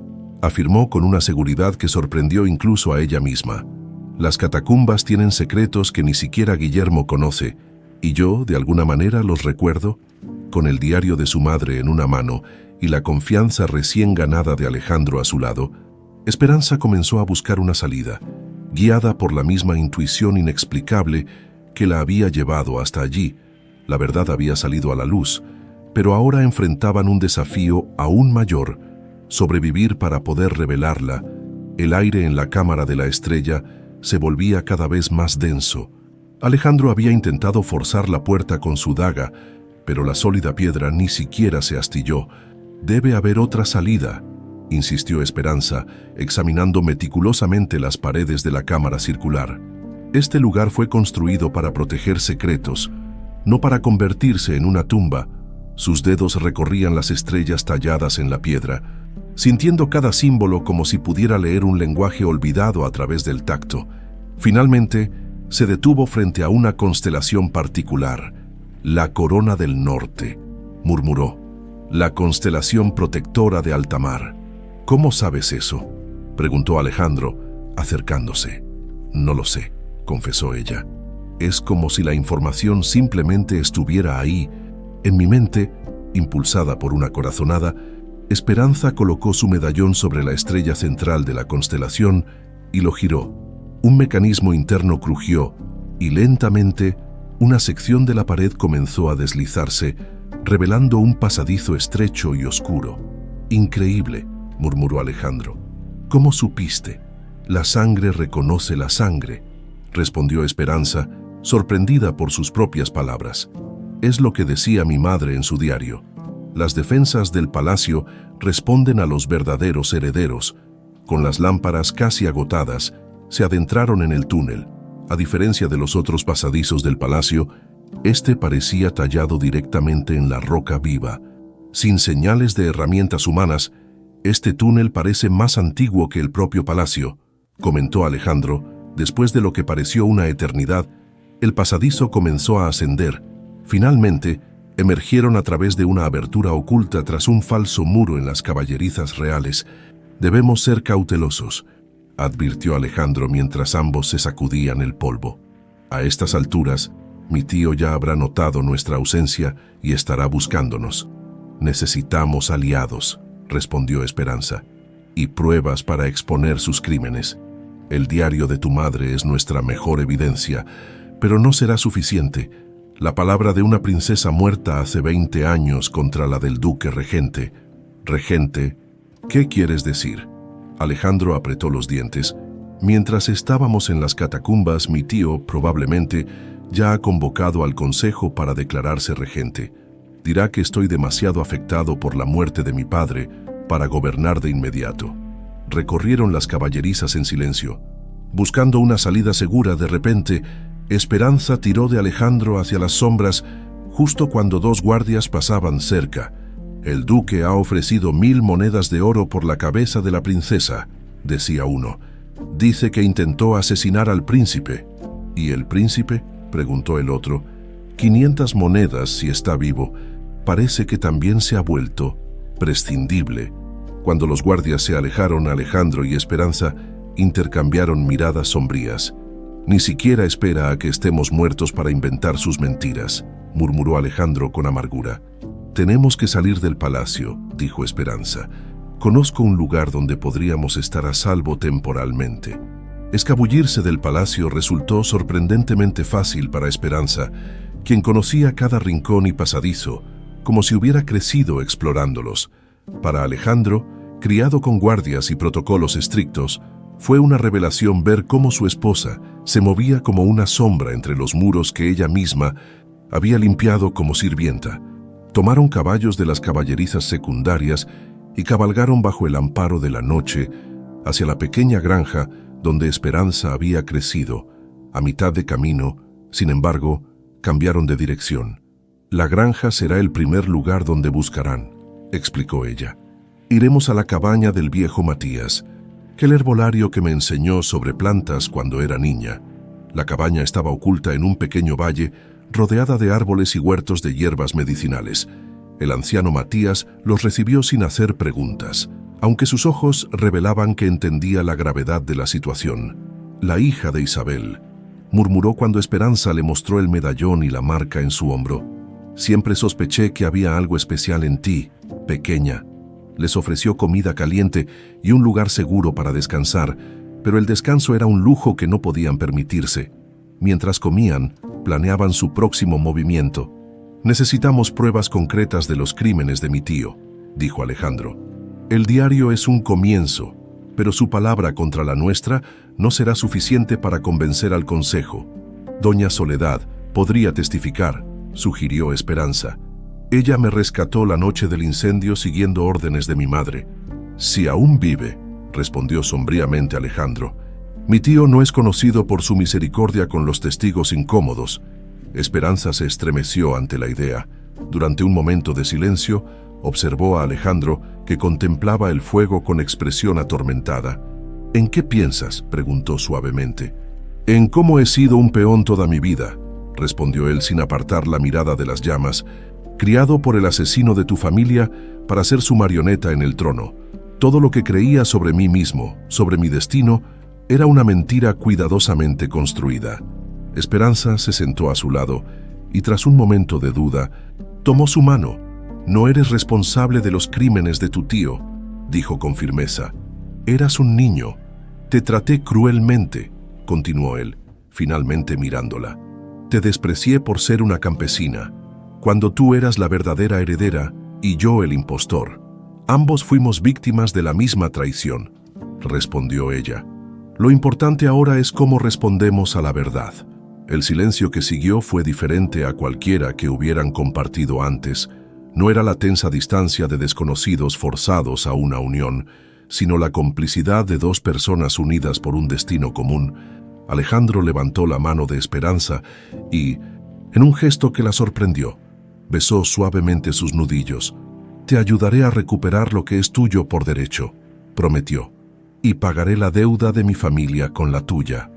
afirmó con una seguridad que sorprendió incluso a ella misma. «Las catacumbas tienen secretos que ni siquiera Guillermo conoce, y yo, de alguna manera, los recuerdo». Con el diario de su madre en una mano y la confianza recién ganada de Alejandro a su lado, Esperanza comenzó a buscar una salida, guiada por la misma intuición inexplicable que la había llevado hasta allí. La verdad había salido a la luz, pero ahora enfrentaban un desafío aún mayor: sobrevivir para poder revelarla. El aire en la cámara de la estrella se volvía cada vez más denso. Alejandro había intentado forzar la puerta con su daga, pero la sólida piedra ni siquiera se astilló. «Debe haber otra salida», insistió Esperanza, examinando meticulosamente las paredes de la cámara circular. Este lugar fue construido para proteger secretos, no para convertirse en una tumba. Sus dedos recorrían las estrellas talladas en la piedra, sintiendo cada símbolo como si pudiera leer un lenguaje olvidado a través del tacto. Finalmente, se detuvo frente a una constelación particular. «La Corona del Norte», murmuró. «La constelación protectora de Altamar». «¿Cómo sabes eso?», preguntó Alejandro, acercándose. «No lo sé», confesó ella. «Es como si la información simplemente estuviera ahí». En mi mente, impulsada por una corazonada, Esperanza colocó su medallón sobre la estrella central de la constelación y lo giró. Un mecanismo interno crujió y lentamente una sección de la pared comenzó a deslizarse, revelando un pasadizo estrecho y oscuro. «Increíble», murmuró Alejandro. «¿Cómo supiste?». «La sangre reconoce la sangre», respondió Esperanza, sorprendida por sus propias palabras. «Es lo que decía mi madre en su diario. Las defensas del palacio responden a los verdaderos herederos». Con las lámparas casi agotadas, se adentraron en el túnel. A diferencia de los otros pasadizos del palacio, este parecía tallado directamente en la roca viva. Sin señales de herramientas humanas, este túnel parece más antiguo que el propio palacio, comentó Alejandro. Después de lo que pareció una eternidad, el pasadizo comenzó a ascender. Finalmente, emergieron a través de una abertura oculta tras un falso muro en las caballerizas reales. «Debemos ser cautelosos», advirtió Alejandro mientras ambos se sacudían el polvo. «A estas alturas, mi tío ya habrá notado nuestra ausencia y estará buscándonos». «Necesitamos aliados», respondió Esperanza, «y pruebas para exponer sus crímenes. El diario de tu madre es nuestra mejor evidencia, pero no será suficiente. La palabra de una princesa muerta hace 20 años contra la del duque regente». «¿Regente? ¿Qué quieres decir?». Alejandro apretó los dientes. «Mientras estábamos en las catacumbas, mi tío, probablemente, ya ha convocado al consejo para declararse regente. Dirá que estoy demasiado afectado por la muerte de mi padre para gobernar de inmediato». Recorrieron las caballerizas en silencio. Buscando una salida segura, de repente, Esperanza tiró de Alejandro hacia las sombras justo cuando 2 guardias pasaban cerca. «El duque ha ofrecido 1000 monedas de oro por la cabeza de la princesa», decía uno. Dice que intentó asesinar al príncipe. ¿Y el príncipe?, preguntó el otro. 500 monedas si está vivo. Parece que también se ha vuelto prescindible. Cuando los guardias se alejaron, Alejandro y Esperanza intercambiaron miradas sombrías. Ni siquiera espera a que estemos muertos para inventar sus mentiras, murmuró Alejandro con amargura. Tenemos que salir del palacio, dijo Esperanza. Conozco un lugar donde podríamos estar a salvo temporalmente. Escabullirse del palacio resultó sorprendentemente fácil para Esperanza, quien conocía cada rincón y pasadizo, como si hubiera crecido explorándolos. Para Alejandro, criado con guardias y protocolos estrictos, fue una revelación ver cómo su esposa se movía como una sombra entre los muros que ella misma había limpiado como sirvienta. Tomaron caballos de las caballerizas secundarias y cabalgaron bajo el amparo de la noche hacia la pequeña granja donde Esperanza había crecido. A mitad de camino, sin embargo, cambiaron de dirección. La granja será el primer lugar donde buscarán, explicó ella. Iremos a la cabaña del viejo Matías, que el herbolario que me enseñó sobre plantas cuando era niña. La cabaña estaba oculta en un pequeño valle, rodeada de árboles y huertos de hierbas medicinales. El anciano Matías los recibió sin hacer preguntas, aunque sus ojos revelaban que entendía la gravedad de la situación. La hija de Isabel, murmuró cuando Esperanza le mostró el medallón y la marca en su hombro. Siempre sospeché que había algo especial en ti, pequeña. Les ofreció comida caliente y un lugar seguro para descansar, pero el descanso era un lujo que no podían permitirse. Mientras comían, planeaban su próximo movimiento. Necesitamos pruebas concretas de los crímenes de mi tío, dijo Alejandro. El diario es un comienzo, pero su palabra contra la nuestra no será suficiente para convencer al consejo. Doña Soledad podría testificar, sugirió Esperanza. Ella me rescató la noche del incendio siguiendo órdenes de mi madre. Si aún vive, respondió sombríamente Alejandro. Mi tío no es conocido por su misericordia con los testigos incómodos. Esperanza se estremeció ante la idea. Durante un momento de silencio, observó a Alejandro, que contemplaba el fuego con expresión atormentada. ¿En qué piensas?, preguntó suavemente. En cómo he sido un peón toda mi vida, respondió él sin apartar la mirada de las llamas, criado por el asesino de tu familia para ser su marioneta en el trono. Todo lo que creía sobre mí mismo, sobre mi destino, era una mentira cuidadosamente construida. Esperanza se sentó a su lado y tras un momento de duda, tomó su mano. No eres responsable de los crímenes de tu tío, dijo con firmeza. Eras un niño. Te traté cruelmente, continuó él, finalmente mirándola. Te desprecié por ser una campesina, cuando tú eras la verdadera heredera y yo el impostor. Ambos fuimos víctimas de la misma traición, respondió ella. Lo importante ahora es cómo respondemos a la verdad. El silencio que siguió fue diferente a cualquiera que hubieran compartido antes. No era la tensa distancia de desconocidos forzados a una unión, sino la complicidad de dos personas unidas por un destino común. Alejandro levantó la mano de Esperanza y, en un gesto que la sorprendió, besó suavemente sus nudillos. Te ayudaré a recuperar lo que es tuyo por derecho, prometió, y pagaré la deuda de mi familia con la tuya.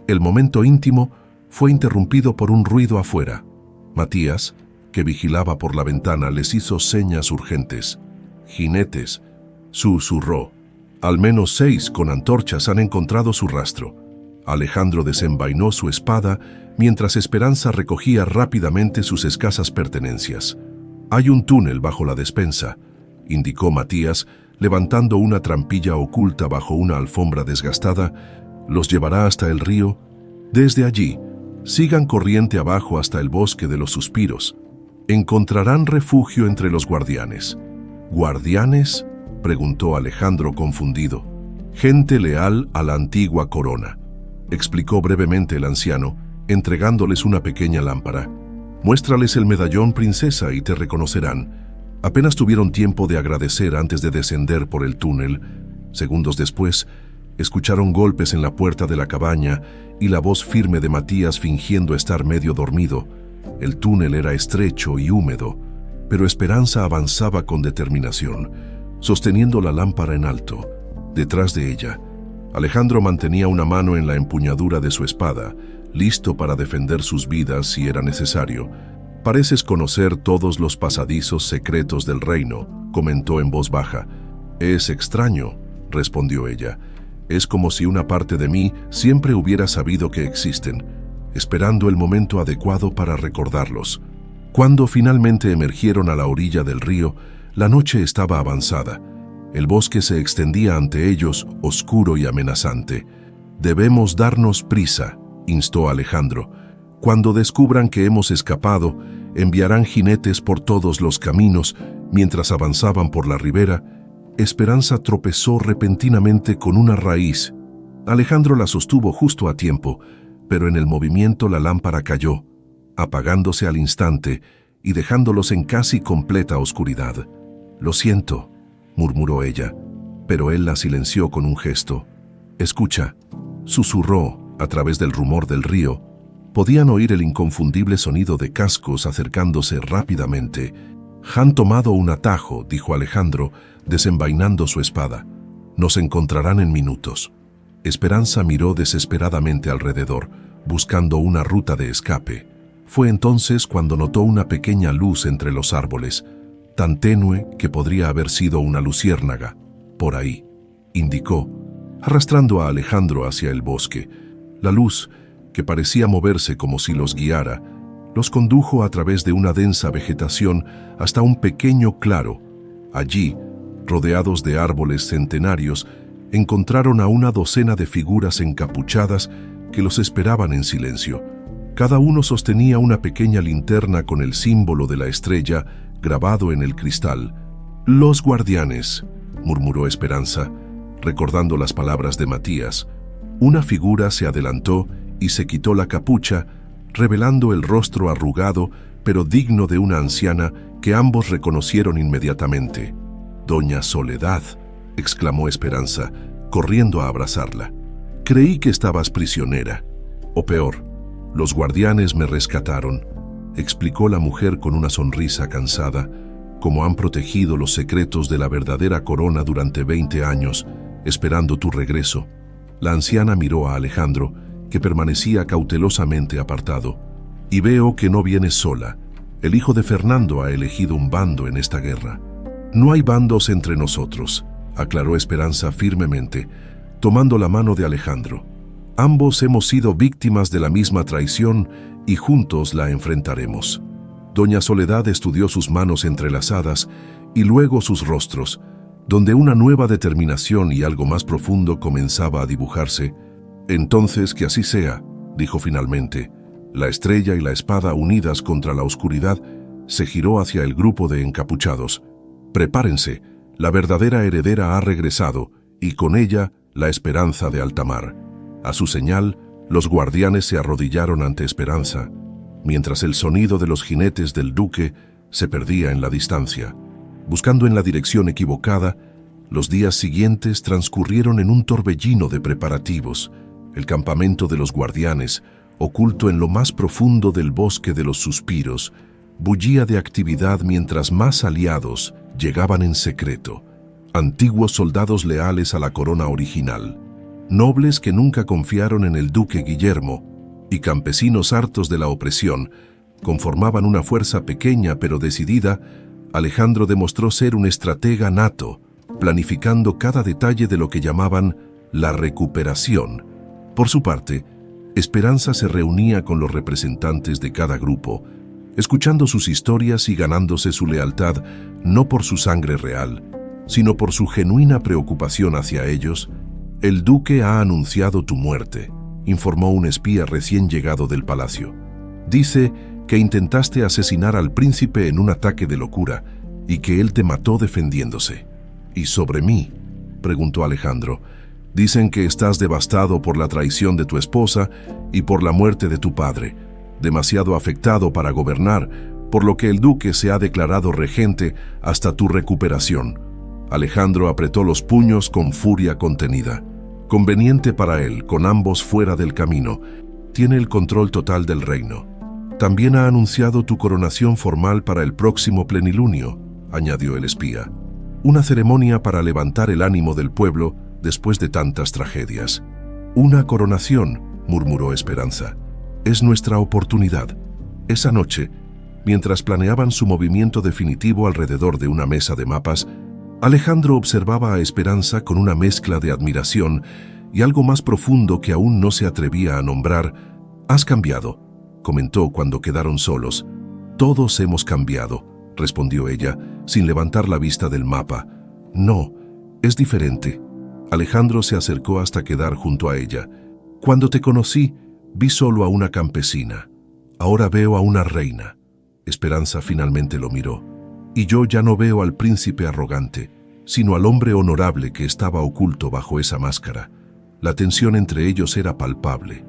El momento íntimo fue interrumpido por un ruido afuera. Matías, que vigilaba por la ventana, les hizo señas urgentes. Jinetes, susurró. Al menos 6 con antorchas han encontrado su rastro. Alejandro desenvainó su espada mientras Esperanza recogía rápidamente sus escasas pertenencias. Hay un túnel bajo la despensa, indicó Matías, levantando una trampilla oculta bajo una alfombra desgastada. Los llevará hasta el río. Desde allí, sigan corriente abajo hasta el bosque de los suspiros. Encontrarán refugio entre los guardianes. ¿Guardianes?, preguntó Alejandro confundido. Gente leal a la antigua corona, explicó brevemente el anciano, entregándoles una pequeña lámpara. Muéstrales el medallón, princesa, y te reconocerán. Apenas tuvieron tiempo de agradecer antes de descender por el túnel. Segundos después, escucharon golpes en la puerta de la cabaña y la voz firme de Matías fingiendo estar medio dormido. El túnel era estrecho y húmedo, pero Esperanza avanzaba con determinación, sosteniendo la lámpara en alto. Detrás de ella, Alejandro mantenía una mano en la empuñadura de su espada, listo para defender sus vidas si era necesario. «Pareces conocer todos los pasadizos secretos del reino», comentó en voz baja. «Es extraño», respondió ella. «Es como si una parte de mí siempre hubiera sabido que existen, esperando el momento adecuado para recordarlos». Cuando finalmente emergieron a la orilla del río, la noche estaba avanzada. El bosque se extendía ante ellos, oscuro y amenazante. «Debemos darnos prisa», instó Alejandro. «Cuando descubran que hemos escapado, enviarán jinetes por todos los caminos». Mientras avanzaban por la ribera, Esperanza tropezó repentinamente con una raíz. Alejandro la sostuvo justo a tiempo, pero en el movimiento la lámpara cayó, apagándose al instante y dejándolos en casi completa oscuridad. «Lo siento», murmuró ella, pero él la silenció con un gesto. «Escucha», susurró a través del rumor del río. Podían oír el inconfundible sonido de cascos acercándose rápidamente. «Han tomado un atajo», dijo Alejandro, desenvainando su espada. «Nos encontrarán en minutos». Esperanza miró desesperadamente alrededor, buscando una ruta de escape. Fue entonces cuando notó una pequeña luz entre los árboles, tan tenue que podría haber sido una luciérnaga. «Por ahí», indicó, arrastrando a Alejandro hacia el bosque. La luz, que parecía moverse como si los guiara, los condujo a través de una densa vegetación hasta un pequeño claro. Allí, rodeados de árboles centenarios, encontraron a una docena de figuras encapuchadas que los esperaban en silencio. Cada uno sostenía una pequeña linterna con el símbolo de la estrella grabado en el cristal. «Los guardianes», murmuró Esperanza, recordando las palabras de Matías. Una figura se adelantó y se quitó la capucha, revelando el rostro arrugado, pero digno de una anciana que ambos reconocieron inmediatamente. «Doña Soledad», exclamó Esperanza, corriendo a abrazarla. «Creí que estabas prisionera. O peor, los guardianes me rescataron», explicó la mujer con una sonrisa cansada. «Como han protegido los secretos de la verdadera corona durante 20 años, esperando tu regreso». La anciana miró a Alejandro, que permanecía cautelosamente apartado. «Y veo que no vienes sola. El hijo de Fernando ha elegido un bando en esta guerra». «No hay bandos entre nosotros», aclaró Esperanza firmemente, tomando la mano de Alejandro. «Ambos hemos sido víctimas de la misma traición y juntos la enfrentaremos». Doña Soledad estudió sus manos entrelazadas y luego sus rostros, donde una nueva determinación y algo más profundo comenzaba a dibujarse. «Entonces que así sea», dijo finalmente. La estrella y la espada unidas contra la oscuridad se giró hacia el grupo de encapuchados. «Prepárense, la verdadera heredera ha regresado, y con ella la esperanza de Altamar». A su señal, los guardianes se arrodillaron ante Esperanza, mientras el sonido de los jinetes del duque se perdía en la distancia. Buscando en la dirección equivocada, los días siguientes transcurrieron en un torbellino de preparativos. El campamento de los guardianes, oculto en lo más profundo del bosque de los suspiros, bullía de actividad mientras más aliados llegaban en secreto. Antiguos soldados leales a la corona original, nobles que nunca confiaron en el duque Guillermo, y campesinos hartos de la opresión, conformaban una fuerza pequeña pero decidida. Alejandro demostró ser un estratega nato, planificando cada detalle de lo que llamaban la recuperación. Por su parte, Esperanza se reunía con los representantes de cada grupo, escuchando sus historias y ganándose su lealtad no por su sangre real, sino por su genuina preocupación hacia ellos. «El duque ha anunciado tu muerte», informó un espía recién llegado del palacio. «Dice que intentaste asesinar al príncipe en un ataque de locura y que él te mató defendiéndose». «¿Y sobre mí?», preguntó Alejandro. «Dicen que estás devastado por la traición de tu esposa y por la muerte de tu padre, demasiado afectado para gobernar, por lo que el duque se ha declarado regente hasta tu recuperación». Alejandro apretó los puños con furia contenida. Conveniente para él, con ambos fuera del camino, tiene el control total del reino. «También ha anunciado tu coronación formal para el próximo plenilunio», añadió el espía. «Una ceremonia para levantar el ánimo del pueblo después de tantas tragedias. «Una coronación», murmuró Esperanza. «Es nuestra oportunidad». Esa noche, mientras planeaban su movimiento definitivo alrededor de una mesa de mapas, Alejandro observaba a Esperanza con una mezcla de admiración y algo más profundo que aún no se atrevía a nombrar. «Has cambiado», comentó cuando quedaron solos. «Todos hemos cambiado», respondió ella, sin levantar la vista del mapa. «No, es diferente». Alejandro se acercó hasta quedar junto a ella. «Cuando te conocí, vi solo a una campesina. Ahora veo a una reina». Esperanza finalmente lo miró. «Y yo ya no veo al príncipe arrogante, sino al hombre honorable que estaba oculto bajo esa máscara». La tensión entre ellos era palpable.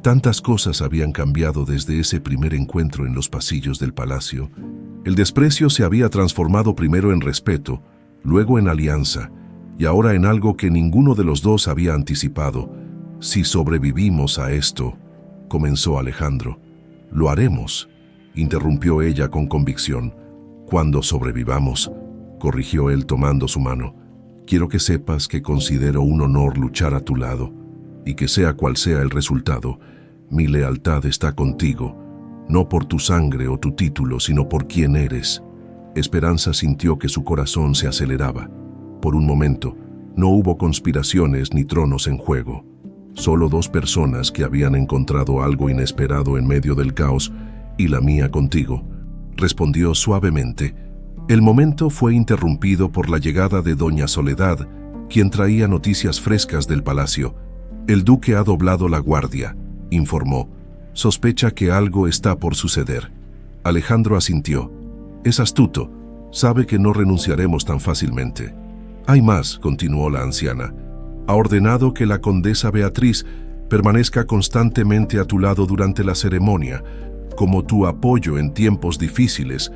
Tantas cosas habían cambiado desde ese primer encuentro en los pasillos del palacio. El desprecio se había transformado primero en respeto, luego en alianza, y ahora en algo que ninguno de los dos había anticipado. «Si sobrevivimos a esto», comenzó Alejandro. «Lo haremos», interrumpió ella con convicción. «Cuando sobrevivamos», corrigió él tomando su mano. «Quiero que sepas que considero un honor luchar a tu lado, y que sea cual sea el resultado, mi lealtad está contigo, no por tu sangre o tu título, sino por quién eres». Esperanza sintió que su corazón se aceleraba. Por un momento, no hubo conspiraciones ni tronos en juego. Solo dos personas que habían encontrado algo inesperado en medio del caos, y la mía contigo, respondió suavemente. El momento fue interrumpido por la llegada de doña Soledad, quien traía noticias frescas del palacio. «El duque ha doblado la guardia», informó. «Sospecha que algo está por suceder». Alejandro asintió. «Es astuto. Sabe que no renunciaremos tan fácilmente». «Hay más», continuó la anciana. «Ha ordenado que la condesa Beatriz permanezca constantemente a tu lado durante la ceremonia, como tu apoyo en tiempos difíciles.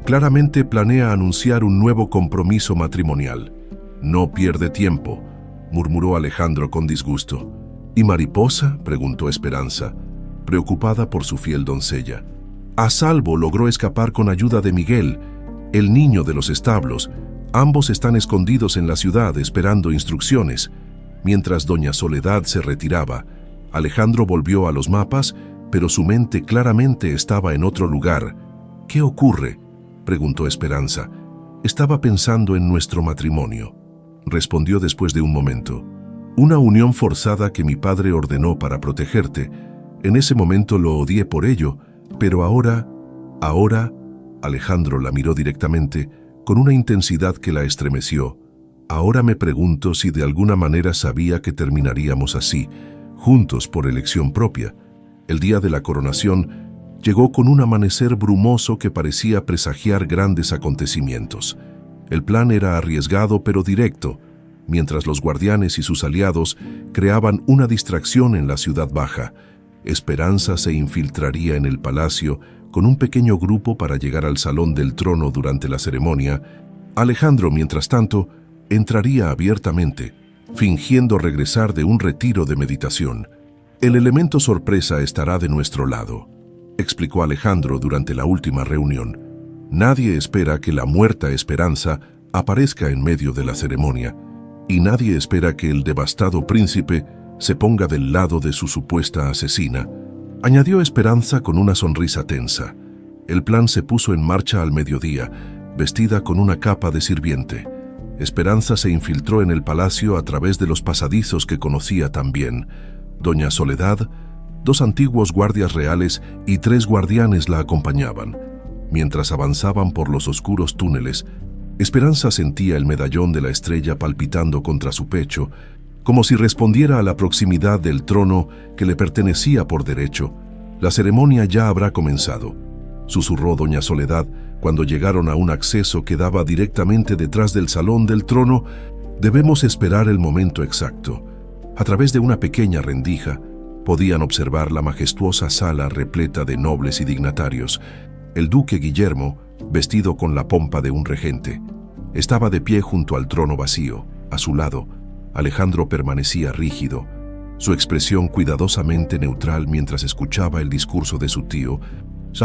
Claramente planea anunciar un nuevo compromiso matrimonial». «No pierde tiempo», murmuró Alejandro con disgusto. «¿Y Mariposa?», preguntó Esperanza, preocupada por su fiel doncella. «A salvo logró escapar con ayuda de Miguel, el niño de los establos. Ambos están escondidos en la ciudad esperando instrucciones». Mientras doña Soledad se retiraba, Alejandro volvió a los mapas, pero su mente claramente estaba en otro lugar. «¿Qué ocurre?», preguntó Esperanza. «Estaba pensando en nuestro matrimonio», respondió después de un momento. «Una unión forzada que mi padre ordenó para protegerte. En ese momento lo odié por ello, pero ahora, Alejandro la miró directamente, con una intensidad que la estremeció. «Ahora me pregunto si de alguna manera sabía que terminaríamos así, juntos por elección propia». El día de la coronación llegó con un amanecer brumoso que parecía presagiar grandes acontecimientos. El plan era arriesgado pero directo, mientras los guardianes y sus aliados creaban una distracción en la ciudad baja. Esperanza se infiltraría en el palacio con un pequeño grupo para llegar al salón del trono durante la ceremonia. Alejandro, mientras tanto, entraría abiertamente, fingiendo regresar de un retiro de meditación. «El elemento sorpresa estará de nuestro lado», explicó Alejandro durante la última reunión. «Nadie espera que la muerta Esperanza aparezca en medio de la ceremonia, y nadie espera que el devastado príncipe se ponga del lado de su supuesta asesina», añadió Esperanza con una sonrisa tensa. El plan se puso en marcha al mediodía, vestida con una capa de sirviente. Esperanza se infiltró en el palacio a través de los pasadizos que conocía tan bien. Doña Soledad, 2 antiguos guardias reales y 3 guardianes la acompañaban. Mientras avanzaban por los oscuros túneles, Esperanza sentía el medallón de la estrella palpitando contra su pecho, como si respondiera a la proximidad del trono que le pertenecía por derecho. «La ceremonia ya habrá comenzado», susurró doña Soledad cuando llegaron a un acceso que daba directamente detrás del salón del trono. «Debemos esperar el momento exacto». A través de una pequeña rendija, podían observar la majestuosa sala repleta de nobles y dignatarios. El duque Guillermo, vestido con la pompa de un regente, estaba de pie junto al trono vacío. A su lado, Alejandro permanecía rígido, su expresión cuidadosamente neutral mientras escuchaba el discurso de su tío.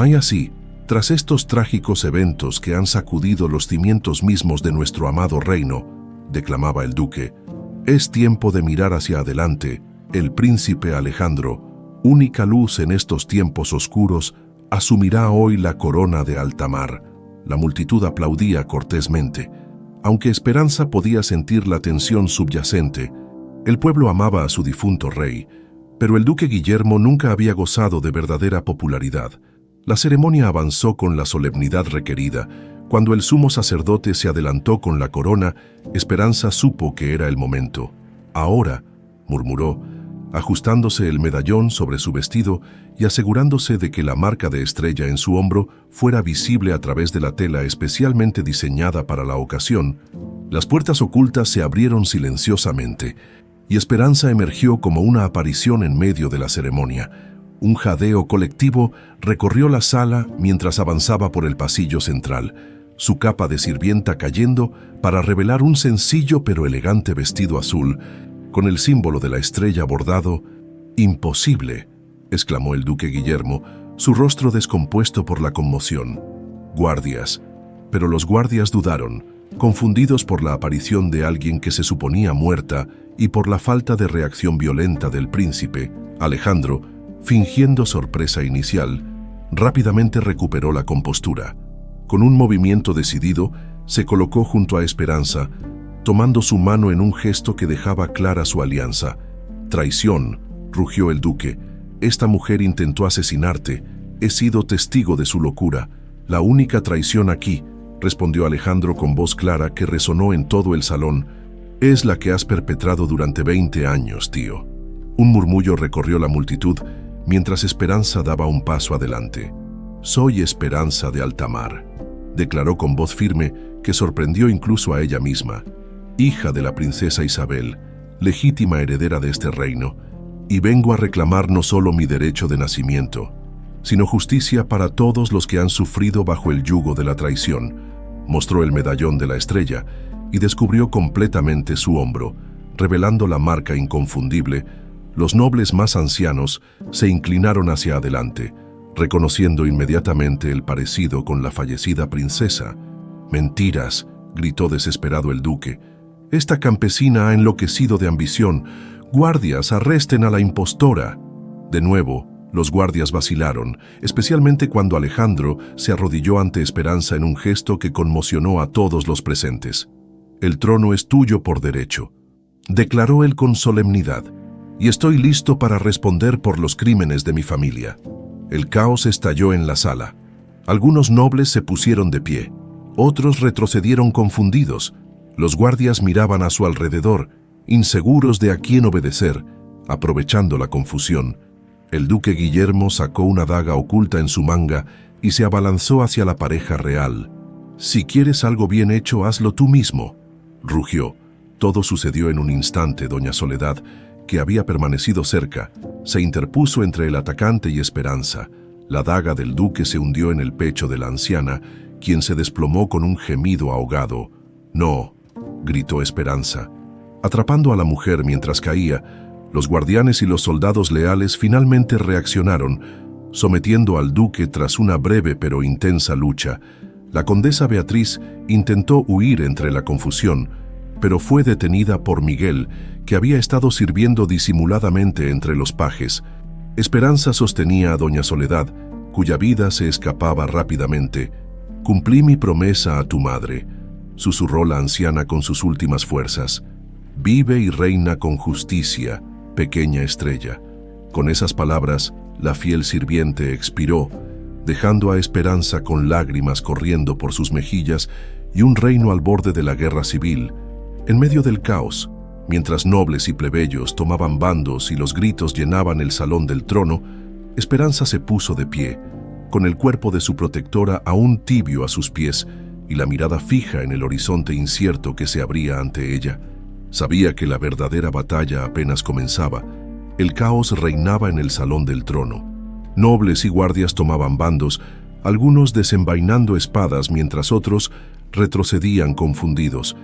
«Y así, tras estos trágicos eventos que han sacudido los cimientos mismos de nuestro amado reino», declamaba el duque, Es tiempo de mirar hacia adelante. El príncipe Alejandro, única luz en estos tiempos oscuros, asumirá hoy la corona de alta mar. La multitud aplaudía cortésmente. Aunque Esperanza podía sentir la tensión subyacente, el pueblo amaba a su difunto rey, pero el duque Guillermo nunca había gozado de verdadera popularidad. La ceremonia avanzó con la solemnidad requerida. Cuando el sumo sacerdote se adelantó con la corona, Esperanza supo que era el momento. «Ahora», murmuró, ajustándose el medallón sobre su vestido y asegurándose de que la marca de estrella en su hombro fuera visible a través de la tela especialmente diseñada para la ocasión. Las puertas ocultas se abrieron silenciosamente y Esperanza emergió como una aparición en medio de la ceremonia. Un jadeo colectivo recorrió la sala mientras avanzaba por el pasillo central, su capa de sirvienta cayendo para revelar un sencillo pero elegante vestido azul, con el símbolo de la estrella bordado. «Imposible», exclamó el duque Guillermo, su rostro descompuesto por la conmoción. «Guardias». Pero los guardias dudaron, confundidos por la aparición de alguien que se suponía muerta y por la falta de reacción violenta del príncipe. Alejandro, fingiendo sorpresa inicial, rápidamente recuperó la compostura. Con un movimiento decidido, se colocó junto a Esperanza, tomando su mano en un gesto que dejaba clara su alianza. «Traición», rugió el duque. «Esta mujer intentó asesinarte. He sido testigo de su locura. La única traición aquí», respondió Alejandro con voz clara que resonó en todo el salón, «es la que has perpetrado durante 20 años, tío». Un murmullo recorrió la multitud mientras Esperanza daba un paso adelante. «Soy Esperanza de Altamar», declaró con voz firme que sorprendió incluso a ella misma. «Hija de la princesa Isabel, legítima heredera de este reino, y vengo a reclamar no solo mi derecho de nacimiento, sino justicia para todos los que han sufrido bajo el yugo de la traición». Mostró el medallón de la estrella y descubrió completamente su hombro, revelando la marca inconfundible. Los nobles más ancianos se inclinaron hacia adelante, reconociendo inmediatamente el parecido con la fallecida princesa. «Mentiras», gritó desesperado el duque. «Esta campesina ha enloquecido de ambición. Guardias, arresten a la impostora». De nuevo, los guardias vacilaron, especialmente cuando Alejandro se arrodilló ante Esperanza en un gesto que conmocionó a todos los presentes. «El trono es tuyo por derecho», declaró él con solemnidad, «y estoy listo para responder por los crímenes de mi familia». El caos estalló en la sala. Algunos nobles se pusieron de pie, otros retrocedieron confundidos. Los guardias miraban a su alrededor, inseguros de a quién obedecer. Aprovechando la confusión, el duque Guillermo sacó una daga oculta en su manga y se abalanzó hacia la pareja real. «Si quieres algo bien hecho, hazlo tú mismo», rugió. Todo sucedió en un instante. Doña Soledad, que había permanecido cerca, se interpuso entre el atacante y Esperanza. La daga del duque se hundió en el pecho de la anciana, quien se desplomó con un gemido ahogado. «No», gritó Esperanza. Atrapando a la mujer mientras caía, los guardianes y los soldados leales finalmente reaccionaron, sometiendo al duque tras una breve pero intensa lucha. La condesa Beatriz intentó huir entre la confusión, pero fue detenida por Miguel, que había estado sirviendo disimuladamente entre los pajes. Esperanza sostenía a doña Soledad, cuya vida se escapaba rápidamente. «Cumplí mi promesa a tu madre», susurró la anciana con sus últimas fuerzas. «Vive y reina con justicia, pequeña estrella». Con esas palabras, la fiel sirviente expiró, dejando a Esperanza con lágrimas corriendo por sus mejillas y un reino al borde de la guerra civil. En medio del caos, mientras nobles y plebeyos tomaban bandos y los gritos llenaban el salón del trono, Esperanza se puso de pie, con el cuerpo de su protectora aún tibio a sus pies y la mirada fija en el horizonte incierto que se abría ante ella. Sabía que la verdadera batalla apenas comenzaba. El caos reinaba en el salón del trono. Nobles y guardias tomaban bandos, algunos desenvainando espadas mientras otros retrocedían confundidos.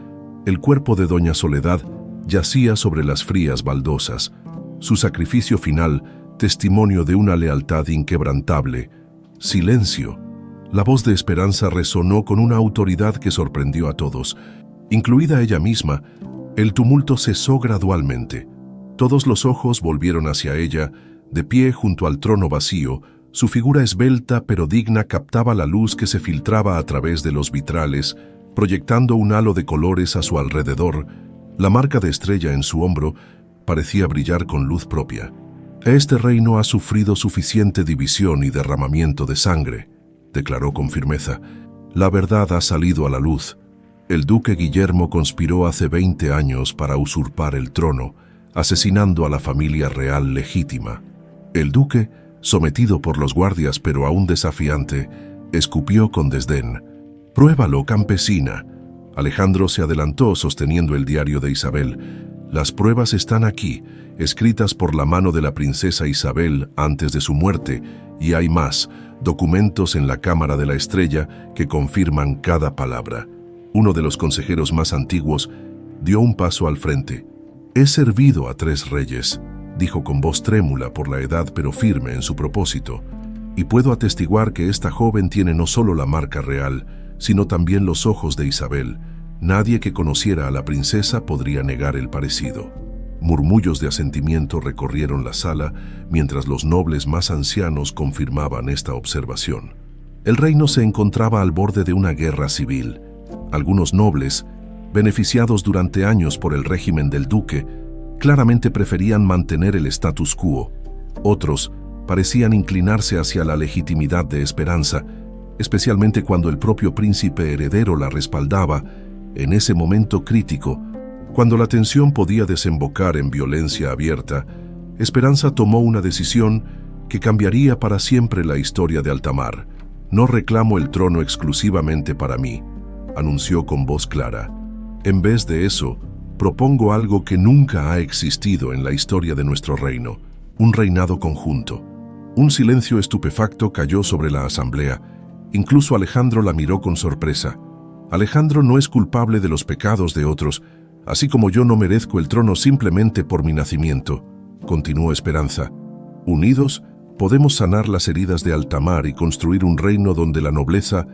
El cuerpo de doña Soledad yacía sobre las frías baldosas. Su sacrificio final, testimonio de una lealtad inquebrantable. «Silencio». La voz de Esperanza resonó con una autoridad que sorprendió a todos, incluida ella misma, El tumulto cesó gradualmente. Todos los ojos volvieron hacia ella, de pie junto al trono vacío. Su figura esbelta pero digna captaba la luz que se filtraba a través de los vitrales, proyectando un halo de colores a su alrededor. La marca de estrella en su hombro parecía brillar con luz propia. Este reino ha sufrido suficiente división y derramamiento de sangre, declaró con firmeza. La verdad ha salido a la luz. El duque Guillermo conspiró hace 20 años para usurpar el trono, asesinando a la familia real legítima. El duque, sometido por los guardias pero aún desafiante, escupió con desdén. «Pruébalo, campesina». Alejandro se adelantó sosteniendo el diario de Isabel. «Las pruebas están aquí, escritas por la mano de la princesa Isabel antes de su muerte, y hay más, documentos en la Cámara de la Estrella que confirman cada palabra». Uno de los consejeros más antiguos dio un paso al frente. «He servido a 3 reyes», dijo con voz trémula por la edad pero firme en su propósito, «y puedo atestiguar que esta joven tiene no solo la marca real, sino también los ojos de Isabel. Nadie que conociera a la princesa podría negar el parecido». Murmullos de asentimiento recorrieron la sala mientras los nobles más ancianos confirmaban esta observación. El reino se encontraba al borde de una guerra civil. Algunos nobles, beneficiados durante años por el régimen del duque, claramente preferían mantener el status quo. Otros parecían inclinarse hacia la legitimidad de Esperanza, especialmente cuando el propio príncipe heredero la respaldaba. En ese momento crítico, cuando la tensión podía desembocar en violencia abierta, Esperanza tomó una decisión que cambiaría para siempre la historia de Altamar. «No reclamo el trono exclusivamente para mí», anunció con voz clara. «En vez de eso, propongo algo que nunca ha existido en la historia de nuestro reino, un reinado conjunto». Un silencio estupefacto cayó sobre la asamblea. Incluso Alejandro la miró con sorpresa. «Alejandro no es culpable de los pecados de otros, así como yo no merezco el trono simplemente por mi nacimiento», continuó Esperanza. «Unidos, podemos sanar las heridas de Altamar y construir un reino donde la nobleza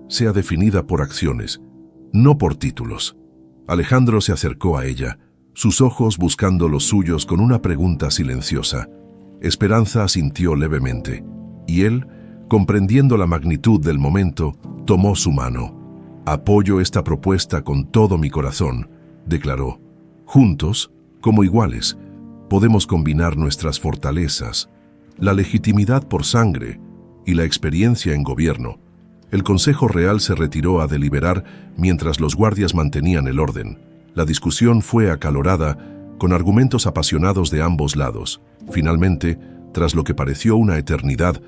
sea definida por acciones, no por títulos». Alejandro se acercó a ella, sus ojos buscando los suyos con una pregunta silenciosa. Esperanza asintió levemente, y él, comprendiendo la magnitud del momento, tomó su mano. «Apoyo esta propuesta con todo mi corazón», declaró. «Juntos, como iguales, podemos combinar nuestras fortalezas, la legitimidad por sangre y la experiencia en gobierno». El Consejo Real se retiró a deliberar mientras los guardias mantenían el orden. La discusión fue acalorada, con argumentos apasionados de ambos lados. Finalmente, tras lo que pareció una eternidad,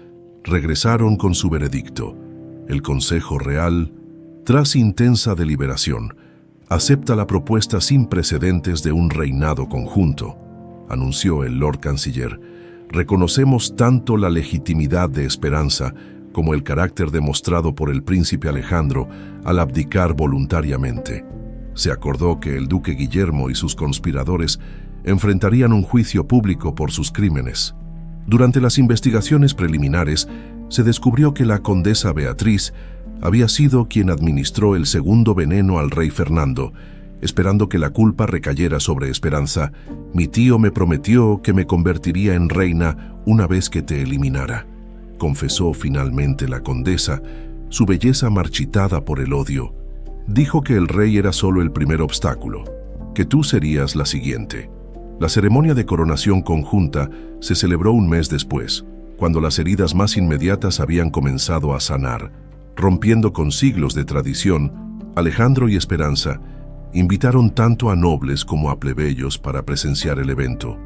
regresaron con su veredicto. El Consejo Real, tras intensa deliberación, acepta la propuesta sin precedentes de un reinado conjunto, anunció el Lord Canciller. «Reconocemos tanto la legitimidad de Esperanza como el carácter demostrado por el príncipe Alejandro al abdicar voluntariamente». Se acordó que el duque Guillermo y sus conspiradores enfrentarían un juicio público por sus crímenes. Durante las investigaciones preliminares, se descubrió que la condesa Beatriz había sido quien administró el segundo veneno al rey Fernando, esperando que la culpa recayera sobre Esperanza. «Mi tío me prometió que me convertiría en reina una vez que te eliminara», confesó finalmente la condesa, su belleza marchitada por el odio. «Dijo que el rey era solo el primer obstáculo, que tú serías la siguiente». La ceremonia de coronación conjunta se celebró un mes después, cuando las heridas más inmediatas habían comenzado a sanar. Rompiendo con siglos de tradición, Alejandro y Esperanza invitaron tanto a nobles como a plebeyos para presenciar el evento,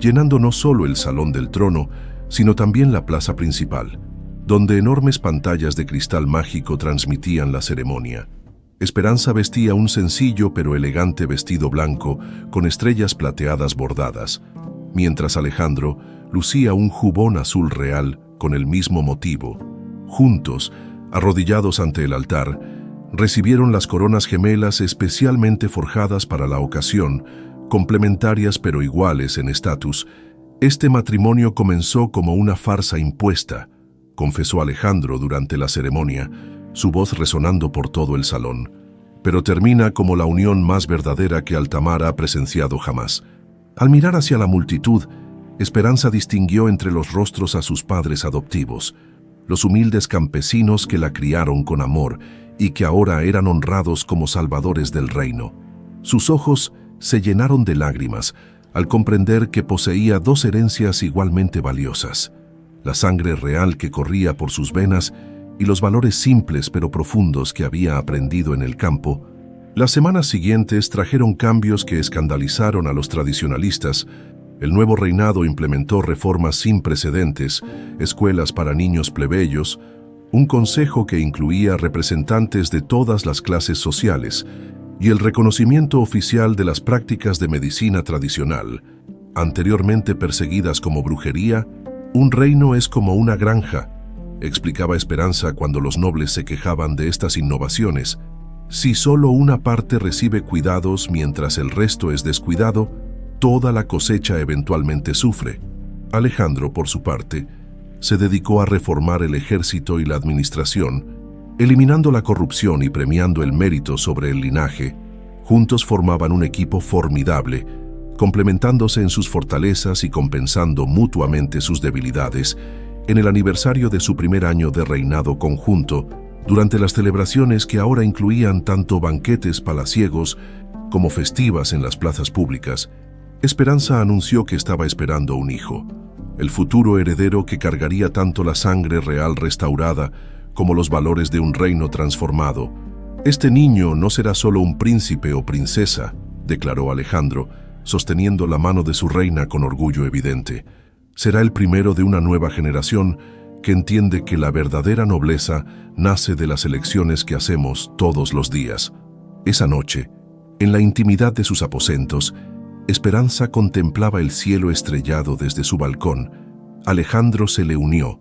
llenando no solo el salón del trono, sino también la plaza principal, donde enormes pantallas de cristal mágico transmitían la ceremonia. Esperanza vestía un sencillo pero elegante vestido blanco con estrellas plateadas bordadas, mientras Alejandro lucía un jubón azul real con el mismo motivo. Juntos, arrodillados ante el altar, recibieron las coronas gemelas especialmente forjadas para la ocasión, complementarias pero iguales en estatus. «Este matrimonio comenzó como una farsa impuesta», confesó Alejandro durante la ceremonia, su voz resonando por todo el salón. pero termina como la unión más verdadera que Altamar ha presenciado jamás. Al mirar hacia la multitud, Esperanza distinguió entre los rostros a sus padres adoptivos, los humildes campesinos que la criaron con amor y que ahora eran honrados como salvadores del reino. Sus ojos se llenaron de lágrimas al comprender que poseía dos herencias igualmente valiosas: la sangre real que corría por sus venas y los valores simples pero profundos que había aprendido en el campo. Las semanas siguientes trajeron cambios que escandalizaron a los tradicionalistas. El nuevo reinado implementó reformas sin precedentes, escuelas para niños plebeyos, un consejo que incluía representantes de todas las clases sociales y el reconocimiento oficial de las prácticas de medicina tradicional, anteriormente perseguidas como brujería. Un reino es como una granja, explicaba Esperanza cuando los nobles se quejaban de estas innovaciones. Si solo una parte recibe cuidados mientras el resto es descuidado, toda la cosecha eventualmente sufre. Alejandro, por su parte, se dedicó a reformar el ejército y la administración, eliminando la corrupción y premiando el mérito sobre el linaje. Juntos formaban un equipo formidable, complementándose en sus fortalezas y compensando mutuamente sus debilidades. En el aniversario de su primer año de reinado conjunto, durante las celebraciones que ahora incluían tanto banquetes palaciegos como festivas en las plazas públicas, Esperanza anunció que estaba esperando un hijo, el futuro heredero que cargaría tanto la sangre real restaurada como los valores de un reino transformado. Este niño no será solo un príncipe o princesa, declaró Alejandro, sosteniendo la mano de su reina con orgullo evidente. Será el primero de una nueva generación que entiende que la verdadera nobleza nace de las elecciones que hacemos todos los días. Esa noche, en la intimidad de sus aposentos, Esperanza contemplaba el cielo estrellado desde su balcón. Alejandro se le unió,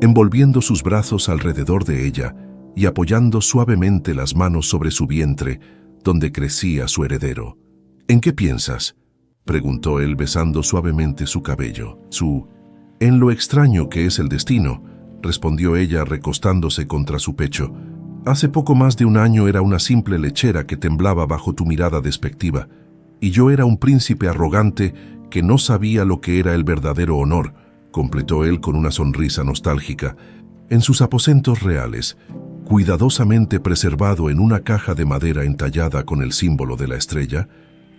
envolviendo sus brazos alrededor de ella y apoyando suavemente las manos sobre su vientre, donde crecía su heredero. «¿En qué piensas?», preguntó él besando suavemente su cabello. «En lo extraño que es el destino», respondió ella recostándose contra su pecho. «Hace poco más de un año era una simple lechera que temblaba bajo tu mirada despectiva, y yo era un príncipe arrogante que no sabía lo que era el verdadero honor», completó él con una sonrisa nostálgica. En sus aposentos reales, cuidadosamente preservado en una caja de madera entallada con el símbolo de la estrella,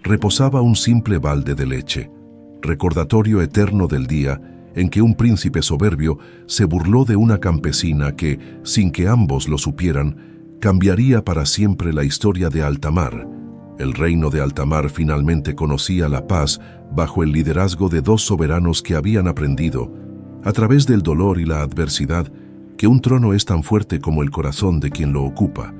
reposaba un simple balde de leche, recordatorio eterno del día en que un príncipe soberbio se burló de una campesina que, sin que ambos lo supieran, cambiaría para siempre la historia de Altamar. El reino de Altamar finalmente conocía la paz bajo el liderazgo de dos soberanos que habían aprendido, a través del dolor y la adversidad, que un trono es tan fuerte como el corazón de quien lo ocupa,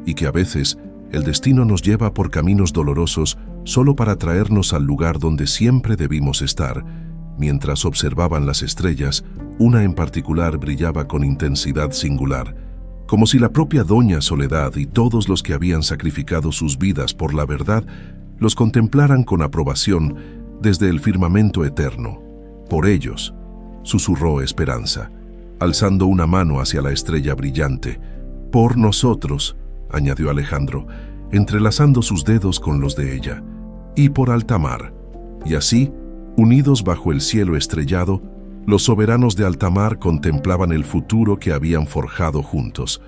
y que a veces el destino nos lleva por caminos dolorosos solo para traernos al lugar donde siempre debimos estar. Mientras observaban las estrellas, una en particular brillaba con intensidad singular, como si la propia Doña Soledad y todos los que habían sacrificado sus vidas por la verdad los contemplaran con aprobación desde el firmamento eterno. «Por ellos», susurró Esperanza, alzando una mano hacia la estrella brillante. «Por nosotros», añadió Alejandro, entrelazando sus dedos con los de ella, «y por Altamar». Y así, unidos bajo el cielo estrellado, los soberanos de Altamar contemplaban el futuro que habían forjado juntos,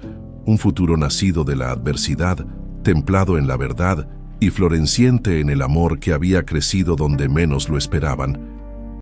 un futuro nacido de la adversidad, templado en la verdad y floreciente en el amor que había crecido donde menos lo esperaban.